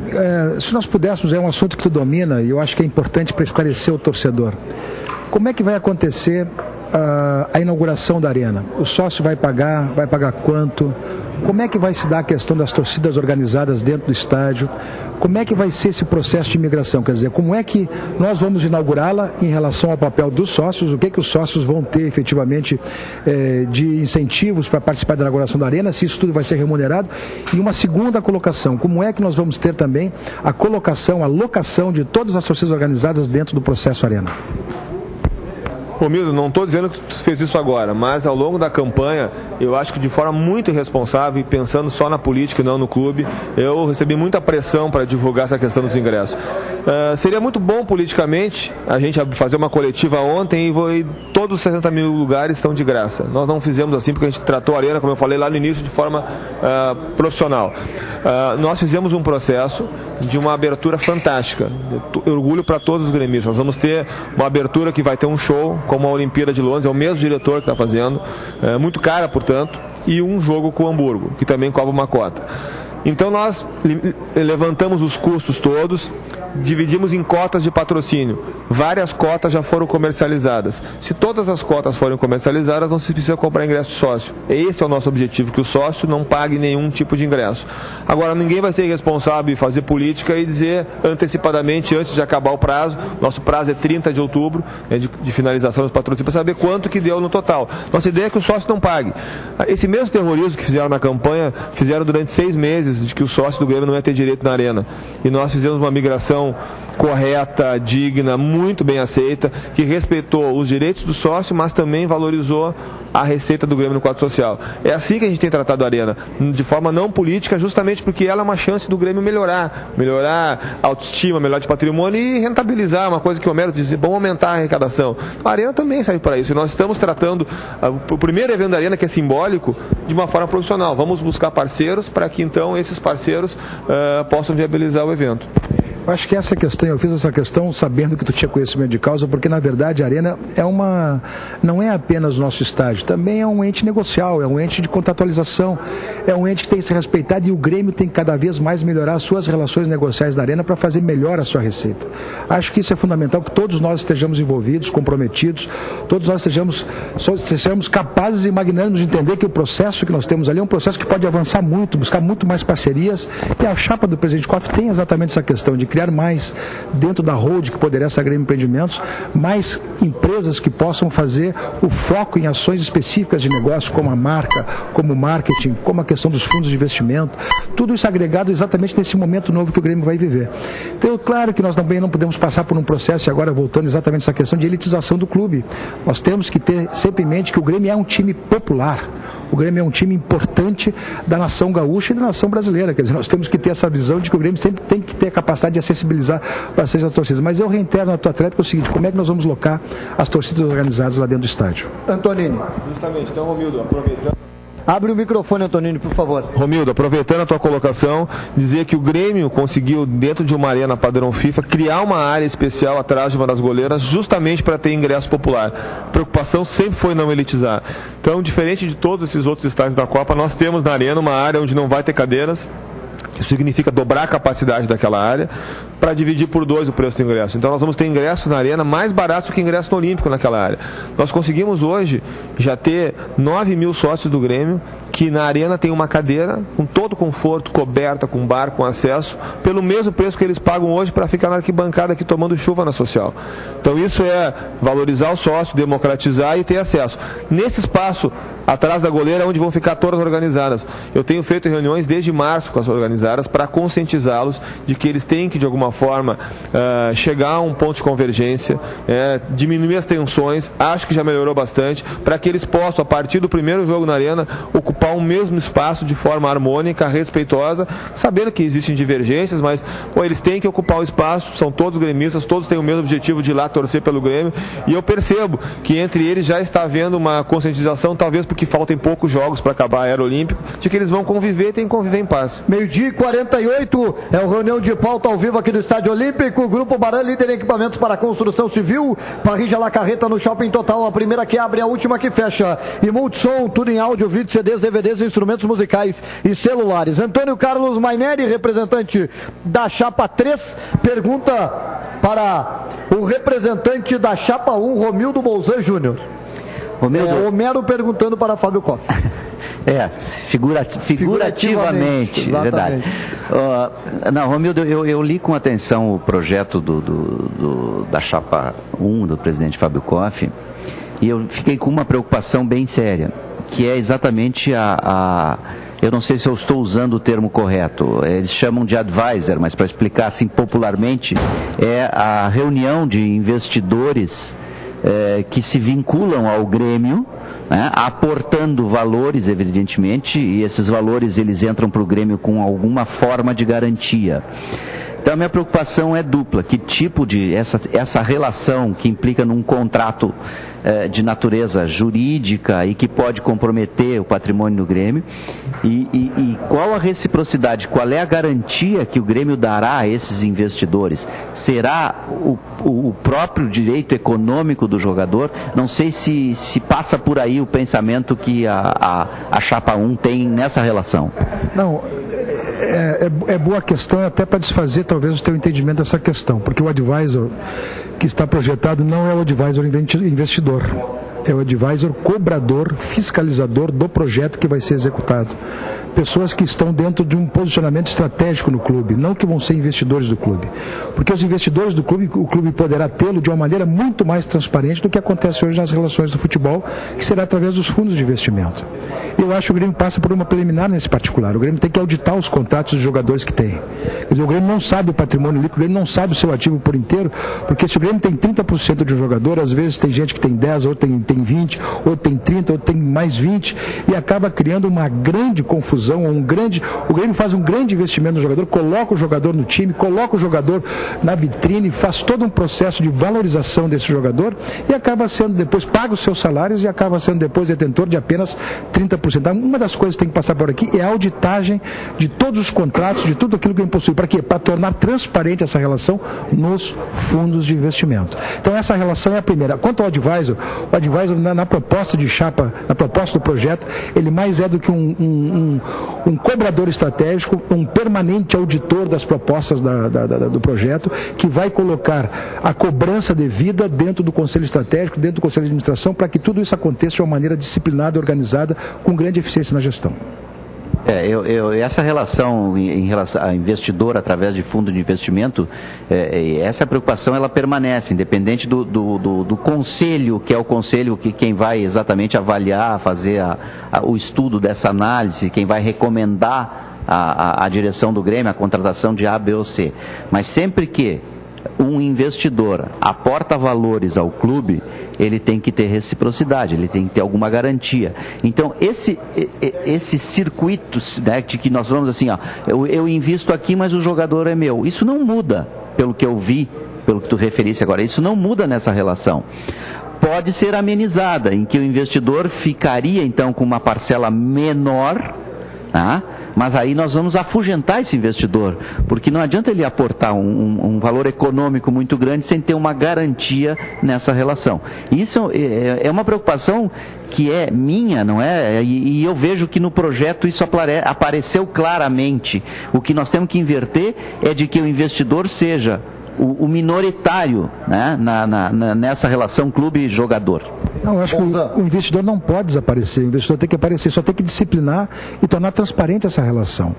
se nós pudéssemos, é um assunto que tu domina e eu acho que é importante para esclarecer o torcedor. Como é que vai acontecer a inauguração da arena? O sócio vai pagar quanto? Como é que vai se dar a questão das torcidas organizadas dentro do estádio? Como é que vai ser esse processo de imigração? Quer dizer, como é que nós vamos inaugurá-la em relação ao papel dos sócios? O que os sócios vão ter efetivamente de incentivos para participar da inauguração da arena? Se isso tudo vai ser remunerado? E uma segunda colocação, como é que nós vamos ter também a colocação, a locação de todas as torcidas organizadas dentro do processo arena? Romildo, não estou dizendo que tu fez isso agora, mas ao longo da campanha, eu acho que de forma muito irresponsável, e pensando só na política e não no clube, eu recebi muita pressão para divulgar essa questão dos ingressos. Seria muito bom politicamente a gente fazer uma coletiva ontem e todos os 60 mil lugares estão de graça. Nós não fizemos assim porque a gente tratou a arena, como eu falei lá no início, de forma profissional. Nós fizemos um processo de uma abertura fantástica. Orgulho para todos os gremistas. Nós vamos ter uma abertura que vai ter um show, como a Olimpíada de Londres, é o mesmo diretor que está fazendo, muito cara, portanto, e um jogo com o Hamburgo, que também cobra uma cota. Então nós levantamos os custos todos, dividimos em cotas de patrocínio. Várias cotas já foram comercializadas. Se todas as cotas forem comercializadas, não se precisa comprar ingresso de sócio. Esse é o nosso objetivo, que o sócio não pague nenhum tipo de ingresso. Agora, ninguém vai ser irresponsável e fazer política e dizer antecipadamente, antes de acabar o prazo, nosso prazo é 30 de outubro, de finalização dos patrocínios, para saber quanto que deu no total. Nossa ideia é que o sócio não pague. Esse mesmo terrorismo que fizeram na campanha, fizeram durante 6 meses, de que o sócio do Grêmio não ia ter direito na arena. E nós fizemos uma migração correta, digna, muito bem aceita, que respeitou os direitos do sócio, mas também valorizou a receita do Grêmio no quadro social. É assim que a gente tem tratado a arena, de forma não política, justamente porque ela é uma chance do Grêmio melhorar a autoestima, melhorar de patrimônio e rentabilizar, uma coisa que o Homero dizia, bom, aumentar a arrecadação. A arena também serve para isso, e nós estamos tratando o primeiro evento da arena, que é simbólico, de uma forma profissional. Vamos buscar parceiros para que então esses parceiros possam viabilizar o evento. Eu acho que essa questão, eu fiz essa questão sabendo que tu tinha conhecimento de causa, porque na verdade a Arena não é apenas o nosso estádio, também é um ente negocial, é um ente de contratualização, é um ente que tem que ser respeitado e o Grêmio tem que cada vez mais melhorar as suas relações negociais da Arena para fazer melhor a sua receita. Acho que isso é fundamental, que todos nós estejamos envolvidos, comprometidos, todos nós sejamos capazes e magnânimos de entender que o processo que nós temos ali é um processo que pode avançar muito, buscar muito mais parcerias, e a chapa do presidente Koff tem exatamente essa questão de criar criar mais dentro da holding que poderia ser a Grêmio Empreendimentos, mais empresas que possam fazer o foco em ações específicas de negócio, como a marca, como o marketing, como a questão dos fundos de investimento, tudo isso agregado exatamente nesse momento novo que o Grêmio vai viver. Então, claro que nós também não podemos passar por um processo, e agora voltando exatamente essa questão de elitização do clube. Nós temos que ter sempre em mente que o Grêmio é um time popular, o Grêmio é um time importante da nação gaúcha e da nação brasileira. Quer dizer, nós temos que ter essa visão de que o Grêmio sempre tem que ter a capacidade de acessibilizar bastante as torcidas. Mas eu reitero na tua Atlético o seguinte: como é que nós vamos locar as torcidas organizadas lá dentro do estádio? Antonini. Justamente, então, Romildo, aproveitando. Abre o microfone, Antonini, por favor. Romildo, aproveitando a tua colocação, dizer que o Grêmio conseguiu, dentro de uma arena padrão FIFA, criar uma área especial atrás de uma das goleiras, justamente para ter ingresso popular. A preocupação sempre foi não elitizar. Então, diferente de todos esses outros estádios da Copa, nós temos na arena uma área onde não vai ter cadeiras. Isso significa dobrar a capacidade daquela área para dividir por 2 o preço do ingresso. Então nós vamos ter ingresso na arena mais barato que ingresso no Olímpico naquela área. Nós conseguimos hoje já ter 9 mil sócios do Grêmio que na arena tem uma cadeira com todo conforto, coberta, com bar, com acesso, pelo mesmo preço que eles pagam hoje para ficar na arquibancada aqui tomando chuva na social. Então isso é valorizar o sócio, democratizar e ter acesso. Nesse espaço atrás da goleira, onde vão ficar todas organizadas. Eu tenho feito reuniões desde março com as organizadas para conscientizá-los de que eles têm que, de alguma forma, chegar a um ponto de convergência, diminuir as tensões. Acho que já melhorou bastante, para que eles possam, a partir do primeiro jogo na arena, ocupar o mesmo espaço de forma harmônica, respeitosa, sabendo que existem divergências, mas eles têm que ocupar o espaço, são todos gremistas, todos têm o mesmo objetivo de ir lá torcer pelo Grêmio, e eu percebo que entre eles já está havendo uma conscientização, talvez porque faltem poucos jogos para acabar a Era Olímpico, de que eles vão conviver e tem que conviver em paz. 12h48, é o reunião de pauta ao vivo aqui do Estádio Olímpico. Grupo Baran, líder em equipamentos para construção civil. Parrija La Carreta no Shopping Total, a primeira que abre, a última que fecha. E Multissom, tudo em áudio, vídeo, CDs, DVDs, instrumentos musicais e celulares. Antônio Carlos Maineri, representante da Chapa 3, pergunta para o representante da Chapa 1, Romildo Bolzan Júnior. Homero perguntando para Fábio Koff. Figurativamente, é verdade. Não, Romildo, eu li com atenção o projeto da Chapa 1, do presidente Fábio Koff, e eu fiquei com uma preocupação bem séria, que é exatamente eu não sei se eu estou usando o termo correto, eles chamam de advisor, mas para explicar assim popularmente, é a reunião de investidores que se vinculam ao Grêmio, né, aportando valores, evidentemente, e esses valores eles entram para o Grêmio com alguma forma de garantia. Então a minha preocupação é dupla: que tipo de essa relação que implica num contrato de natureza jurídica e que pode comprometer o patrimônio do Grêmio, e qual a reciprocidade, qual é a garantia que o Grêmio dará a esses investidores? Será o próprio direito econômico do jogador? Não sei se passa por aí o pensamento que a Chapa 1 tem nessa relação. Não, é boa questão, até para desfazer talvez o teu entendimento dessa questão, porque o advisor que está projetado não é o advisor investidor, é o advisor cobrador, fiscalizador do projeto que vai ser executado. Pessoas que estão dentro de um posicionamento estratégico no clube, não que vão ser investidores do clube. Porque os investidores do clube, o clube poderá tê-lo de uma maneira muito mais transparente do que acontece hoje nas relações do futebol, que será através dos fundos de investimento. Eu acho que o Grêmio passa por uma preliminar nesse particular. O Grêmio tem que auditar os contratos dos jogadores que tem. Quer dizer, o Grêmio não sabe o patrimônio líquido, o Grêmio não sabe o seu ativo por inteiro, porque se o Grêmio tem 30% de um jogador, às vezes tem gente que tem 10, ou tem 20, ou tem 30, ou tem mais 20, e acaba criando uma grande confusão, o Grêmio faz um grande investimento no jogador, coloca o jogador no time, coloca o jogador na vitrine, faz todo um processo de valorização desse jogador e acaba sendo depois, paga os seus salários e acaba sendo depois detentor de apenas 30%. Uma das coisas que tem que passar por aqui é a auditagem de todos os contratos, de tudo aquilo que ele possui. Para quê? Para tornar transparente essa relação nos fundos de investimento. Então essa relação é a primeira. Quanto ao advisor, o advisor na proposta de Chapa, na proposta do projeto, ele mais é do que um cobrador estratégico, um permanente auditor das propostas do projeto, que vai colocar a cobrança devida dentro do Conselho Estratégico, dentro do Conselho de Administração, para que tudo isso aconteça de uma maneira disciplinada e organizada, com grande eficiência na gestão. Essa relação em relação a investidor através de fundo de investimento, essa preocupação ela permanece, independente do conselho, que é o conselho que quem vai exatamente avaliar, fazer o estudo dessa análise, quem vai recomendar a direção do Grêmio, a contratação de A, B ou C. Mas sempre que um investidor aporta valores ao clube, ele tem que ter reciprocidade, ele tem que ter alguma garantia. Então, esse circuito, né, de que nós vamos assim, eu invisto aqui, mas o jogador é meu. Isso não muda, pelo que eu vi, pelo que tu referiste agora. Isso não muda nessa relação. Pode ser amenizada, em que o investidor ficaria, então, com uma parcela menor, tá? Mas aí nós vamos afugentar esse investidor, porque não adianta ele aportar um valor econômico muito grande sem ter uma garantia nessa relação. Isso é uma preocupação que é minha, não é? E eu vejo que no projeto isso apareceu claramente. O que nós temos que inverter é de que o investidor seja o minoritário, né, nessa relação clube-jogador. Não, eu acho que o investidor não pode desaparecer, o investidor tem que aparecer, só tem que disciplinar e tornar transparente essa relação.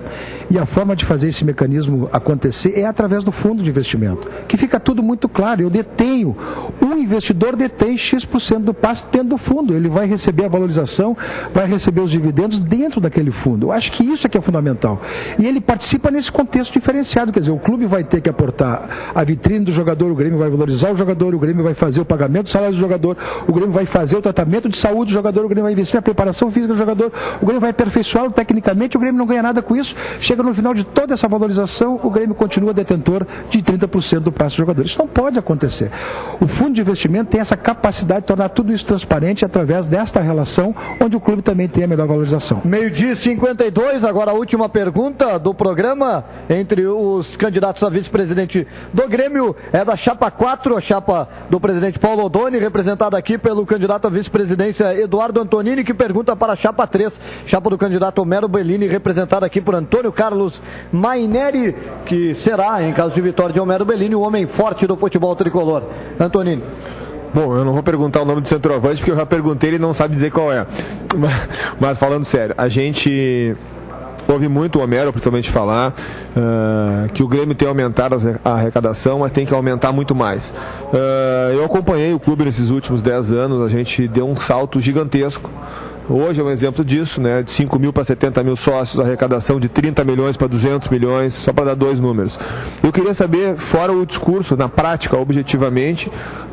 E a forma de fazer esse mecanismo acontecer é através do fundo de investimento, que fica tudo muito claro. Eu detenho, um investidor detém X% do passe dentro do fundo, ele vai receber a valorização, vai receber os dividendos dentro daquele fundo. Eu acho que isso é que é fundamental. E ele participa nesse contexto diferenciado, quer dizer, o clube vai ter que aportar a vitrine do jogador, o Grêmio vai valorizar o jogador, o Grêmio vai fazer o pagamento do salário do jogador, o Grêmio vai fazer o tratamento de saúde do jogador, o Grêmio vai investir na preparação física do jogador, o Grêmio vai aperfeiçoá-lo tecnicamente, o Grêmio não ganha nada com isso. Chega no final de toda essa valorização, o Grêmio continua detentor de 30% do passe do jogador. Isso não pode acontecer. O fundo de investimento tem essa capacidade de tornar tudo isso transparente através desta relação, onde o clube também tem a melhor valorização. 12h52, agora a última pergunta do programa entre os candidatos a vice-presidente do Grêmio é da chapa 4, a chapa do presidente Paulo Odoni, representada aqui pelo candidato à vice-presidência Eduardo Antonini, que pergunta para a chapa 3, chapa do candidato Homero Bellini, representada aqui por Antônio Carlos Maineri, que será, em caso de vitória de Homero Bellini, o homem forte do futebol tricolor. Antonini. Bom, eu não vou perguntar o nome do centroavante, porque eu já perguntei e ele não sabe dizer qual é. Mas falando sério, a gente ouve muito o Homero, principalmente, falar que o Grêmio tem aumentado a arrecadação, mas tem que aumentar muito mais. Eu acompanhei o clube nesses últimos 10 anos, a gente deu um salto gigantesco. Hoje é um exemplo disso, né? De 5 mil para 70 mil sócios, arrecadação de 30 milhões para 200 milhões, só para dar 2 números. Eu queria saber, fora o discurso, na prática, objetivamente,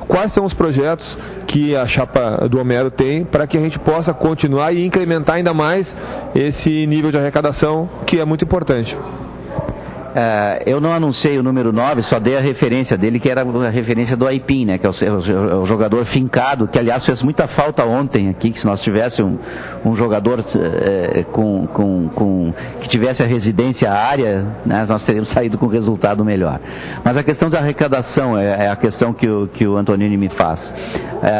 quais são os projetos que a chapa do Homero tem para que a gente possa continuar e incrementar ainda mais esse nível de arrecadação, que é muito importante. Eu não anunciei o número 9, só dei a referência dele, que era a referência do Aipim, né, que é o jogador fincado, que aliás fez muita falta ontem aqui, que se nós tivéssemos um jogador que tivesse a residência área, né, nós teríamos saído com resultado melhor. Mas a questão da arrecadação é a questão que o Antonini me faz.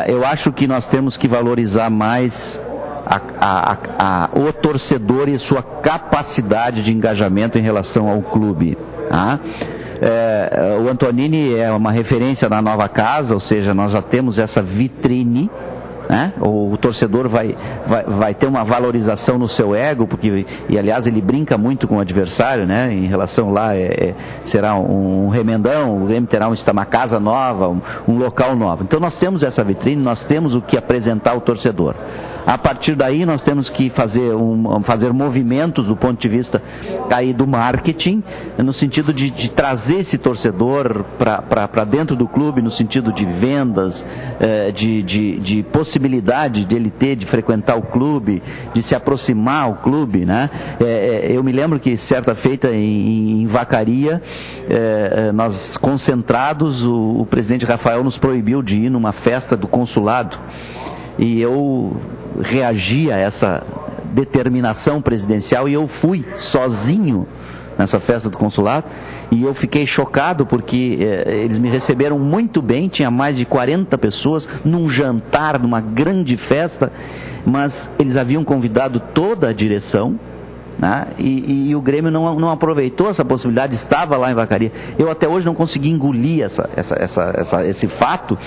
Eu acho que nós temos que valorizar mais o torcedor e sua capacidade de engajamento em relação ao clube. Tá? O Antonini é uma referência na nova casa, ou seja, nós já temos essa vitrine, né? O torcedor vai ter uma valorização no seu ego, porque, e aliás ele brinca muito com o adversário, né? Em relação lá, será um remendão, o Grêmio terá uma casa nova, um local novo. Então nós temos essa vitrine, nós temos o que apresentar ao torcedor. A partir daí nós temos que fazer movimentos do ponto de vista aí do marketing, no sentido de trazer esse torcedor para dentro do clube, no sentido de vendas, de possibilidade dele ter de frequentar o clube, de se aproximar ao clube, né? Eu me lembro que certa feita em Vacaria, nós concentrados, o presidente Rafael nos proibiu de ir numa festa do consulado. E eu reagi a essa determinação presidencial e eu fui sozinho nessa festa do consulado e eu fiquei chocado porque eles me receberam muito bem, tinha mais de 40 pessoas num jantar, numa grande festa, mas eles haviam convidado toda a direção, né? E o Grêmio não aproveitou essa possibilidade, estava lá em Vacaria. Eu até hoje não consegui engolir esse fato,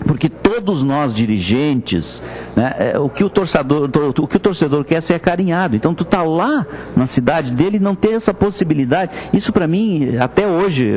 porque todos nós dirigentes, né, o que o torcedor quer é ser acarinhado. Então tu tá lá na cidade dele e não ter essa possibilidade. Isso para mim, até hoje,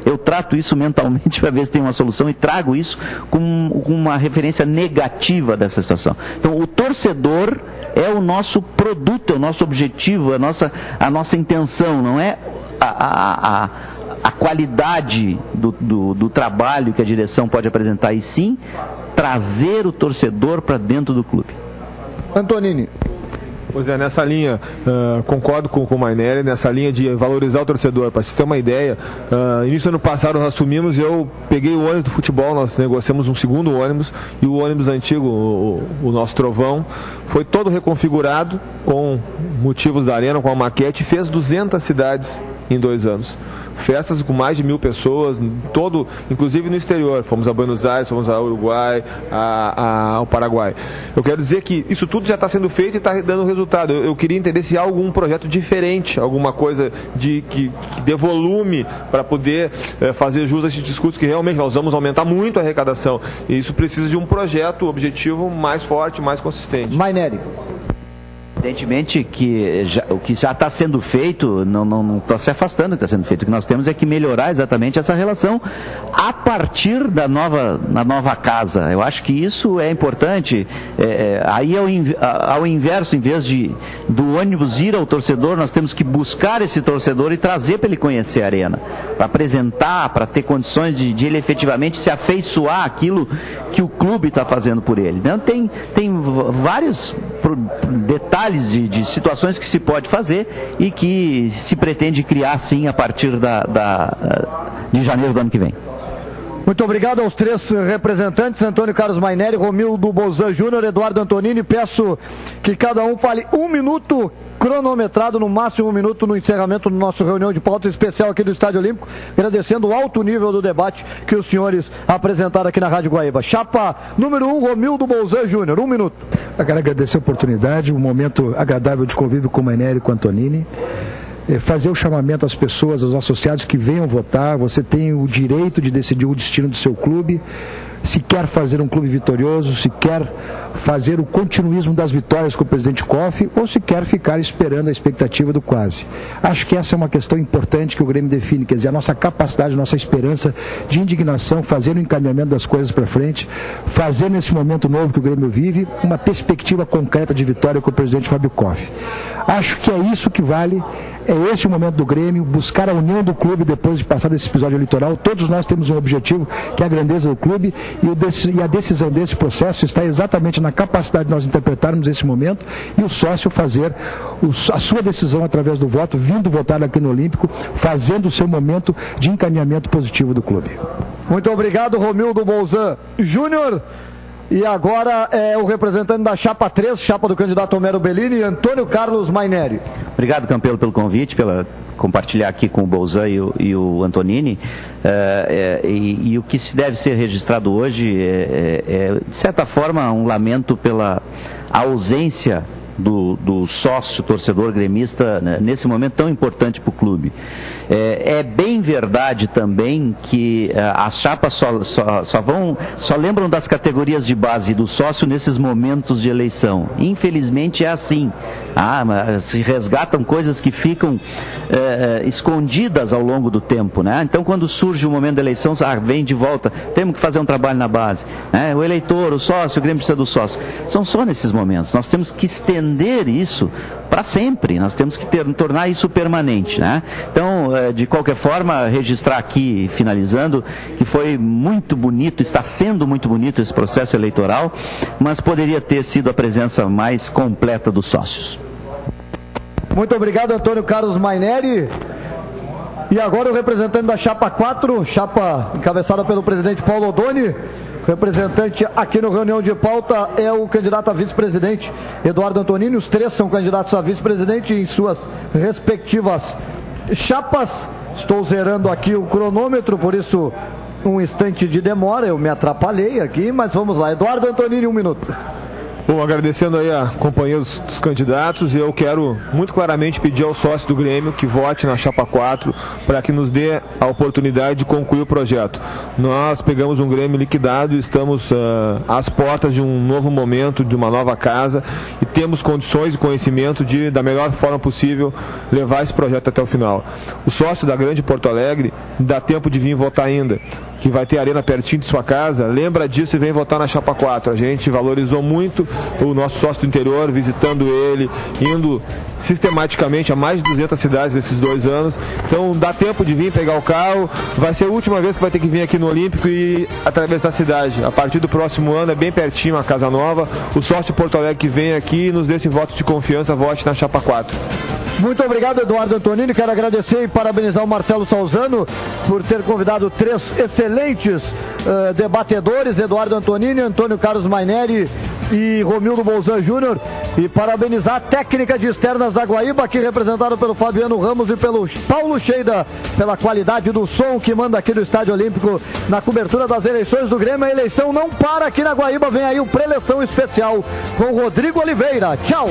eu trato isso mentalmente para ver se tem uma solução e trago isso com uma referência negativa dessa situação. Então o torcedor é o nosso produto, é o nosso objetivo, a nossa intenção, não é a qualidade do trabalho que a direção pode apresentar, e sim trazer o torcedor para dentro do clube. Antonini. Pois é, nessa linha, concordo com o Maineri, nessa linha de valorizar o torcedor. Para você ter uma ideia, início do ano passado nós assumimos, eu peguei o ônibus do futebol, nós negociamos um segundo ônibus, e o ônibus antigo, o nosso Trovão, foi todo reconfigurado com motivos da arena, com a maquete, e fez 200 cidades em 2 anos. Festas com mais de 1.000 pessoas, inclusive no exterior. Fomos a Buenos Aires, fomos ao Uruguai, ao Paraguai. Eu quero dizer que isso tudo já está sendo feito e está dando resultado. Eu queria entender se há algum projeto diferente, alguma coisa que dê volume para poder fazer jus a esse discurso, que realmente nós vamos aumentar muito a arrecadação. E isso precisa de um projeto objetivo mais forte, mais consistente. Maineri. Evidentemente que o que já está sendo feito não está se afastando do que está sendo feito. O que nós temos é que melhorar exatamente essa relação a partir da nova casa. Eu acho que isso é importante. Aí ao inverso, em vez do ônibus ir ao torcedor, nós temos que buscar esse torcedor e trazer para ele conhecer a arena, para apresentar, para ter condições de ele efetivamente se afeiçoar àquilo que o clube está fazendo por ele. Então, tem vários detalhes de situações que se pode fazer e que se pretende criar sim a partir de janeiro do ano que vem. Muito obrigado aos 3 representantes, Antônio Carlos Maineri, Romildo Bolzan Júnior, Eduardo Antonini. Peço que cada um fale 1 minuto, cronometrado, no máximo 1 minuto, no encerramento da nossa reunião de pauta especial aqui do Estádio Olímpico, agradecendo o alto nível do debate que os senhores apresentaram aqui na Rádio Guaíba. Chapa número 1, Romildo Bolzan Júnior, 1 minuto. Eu quero agradecer a oportunidade, um momento agradável de convívio com o Maineri e com o Antonini. Fazer o chamamento às pessoas, aos associados que venham votar. Você tem o direito de decidir o destino do seu clube, se quer fazer um clube vitorioso, se quer fazer o continuismo das vitórias com o presidente Koff, ou se quer ficar esperando a expectativa do quase. Acho que essa é uma questão importante que o Grêmio define, quer dizer, a nossa capacidade, a nossa esperança de indignação, fazer o encaminhamento das coisas para frente, fazer nesse momento novo que o Grêmio vive, uma perspectiva concreta de vitória com o presidente Fábio Koff. Acho que é isso que vale, é esse o momento do Grêmio, buscar a união do clube depois de passar desse episódio eleitoral. Todos nós temos um objetivo, que é a grandeza do clube, e a decisão desse processo está exatamente na capacidade de nós interpretarmos esse momento e o sócio fazer a sua decisão através do voto, vindo votar aqui no Olímpico, fazendo o seu momento de encaminhamento positivo do clube. Muito obrigado, Romildo Bolzan Júnior. E agora é o representante da Chapa 3, chapa do candidato Homero Bellini, Antônio Carlos Maineri. Obrigado, Campelo, pelo convite, pela compartilhar aqui com o Bolzan e o Antonini. E o que se deve ser registrado hoje de certa forma, um lamento pela ausência do sócio torcedor gremista, né, nesse momento tão importante para o clube. É bem verdade também que as chapas só lembram das categorias de base do sócio nesses momentos de eleição. Infelizmente é assim. Se resgatam coisas que ficam escondidas ao longo do tempo, né? Então, quando surge o momento da eleição, vem de volta, temos que fazer um trabalho na base, né? O eleitor, o sócio, o Grêmio precisa do sócio. São só nesses momentos. Nós temos que estender isso para sempre, nós temos que tornar isso permanente, né? Então, de qualquer forma, registrar aqui, finalizando, que foi muito bonito, está sendo muito bonito esse processo eleitoral, mas poderia ter sido a presença mais completa dos sócios. Muito obrigado, Antônio Carlos Maineri. E agora o representante da Chapa 4, chapa encabeçada pelo presidente Paulo Odoni. Representante aqui no reunião de pauta é o candidato a vice-presidente Eduardo Antonini. Os 3 são candidatos a vice-presidente em suas respectivas chapas. Estou zerando aqui o cronômetro, por isso um instante de demora, eu me atrapalhei aqui, mas vamos lá. Eduardo Antonini, 1 minuto. Bom, agradecendo aí a companhia dos candidatos, eu quero muito claramente pedir ao sócio do Grêmio que vote na Chapa 4 para que nos dê a oportunidade de concluir o projeto. Nós pegamos um Grêmio liquidado e estamos às portas de um novo momento, de uma nova casa, e temos condições e conhecimento de, da melhor forma possível, levar esse projeto até o final. O sócio da Grande Porto Alegre dá tempo de vir votar ainda, que vai ter arena pertinho de sua casa, lembra disso e vem votar na Chapa 4. A gente valorizou muito o nosso sócio do interior, visitando ele, indo sistematicamente a mais de 200 cidades nesses 2 anos. Então dá tempo de vir pegar o carro, vai ser a última vez que vai ter que vir aqui no Olímpico e atravessar a cidade. A partir do próximo ano é bem pertinho a Casa Nova. O sócio de Porto Alegre que vem aqui e nos dê esse voto de confiança, vote na Chapa 4. Muito obrigado, Eduardo Antonini. Quero agradecer e parabenizar o Marcelo Salzano por ter convidado 3 excelentes debatedores, Eduardo Antonini, Antônio Carlos Maineri e Romildo Bolzan Júnior, e parabenizar a técnica de externas da Guaíba, aqui representada pelo Fabiano Ramos e pelo Paulo Cheida, pela qualidade do som que manda aqui no Estádio Olímpico na cobertura das eleições do Grêmio. A eleição não para aqui na Guaíba, vem aí o pré-eleição especial com Rodrigo Oliveira. Tchau!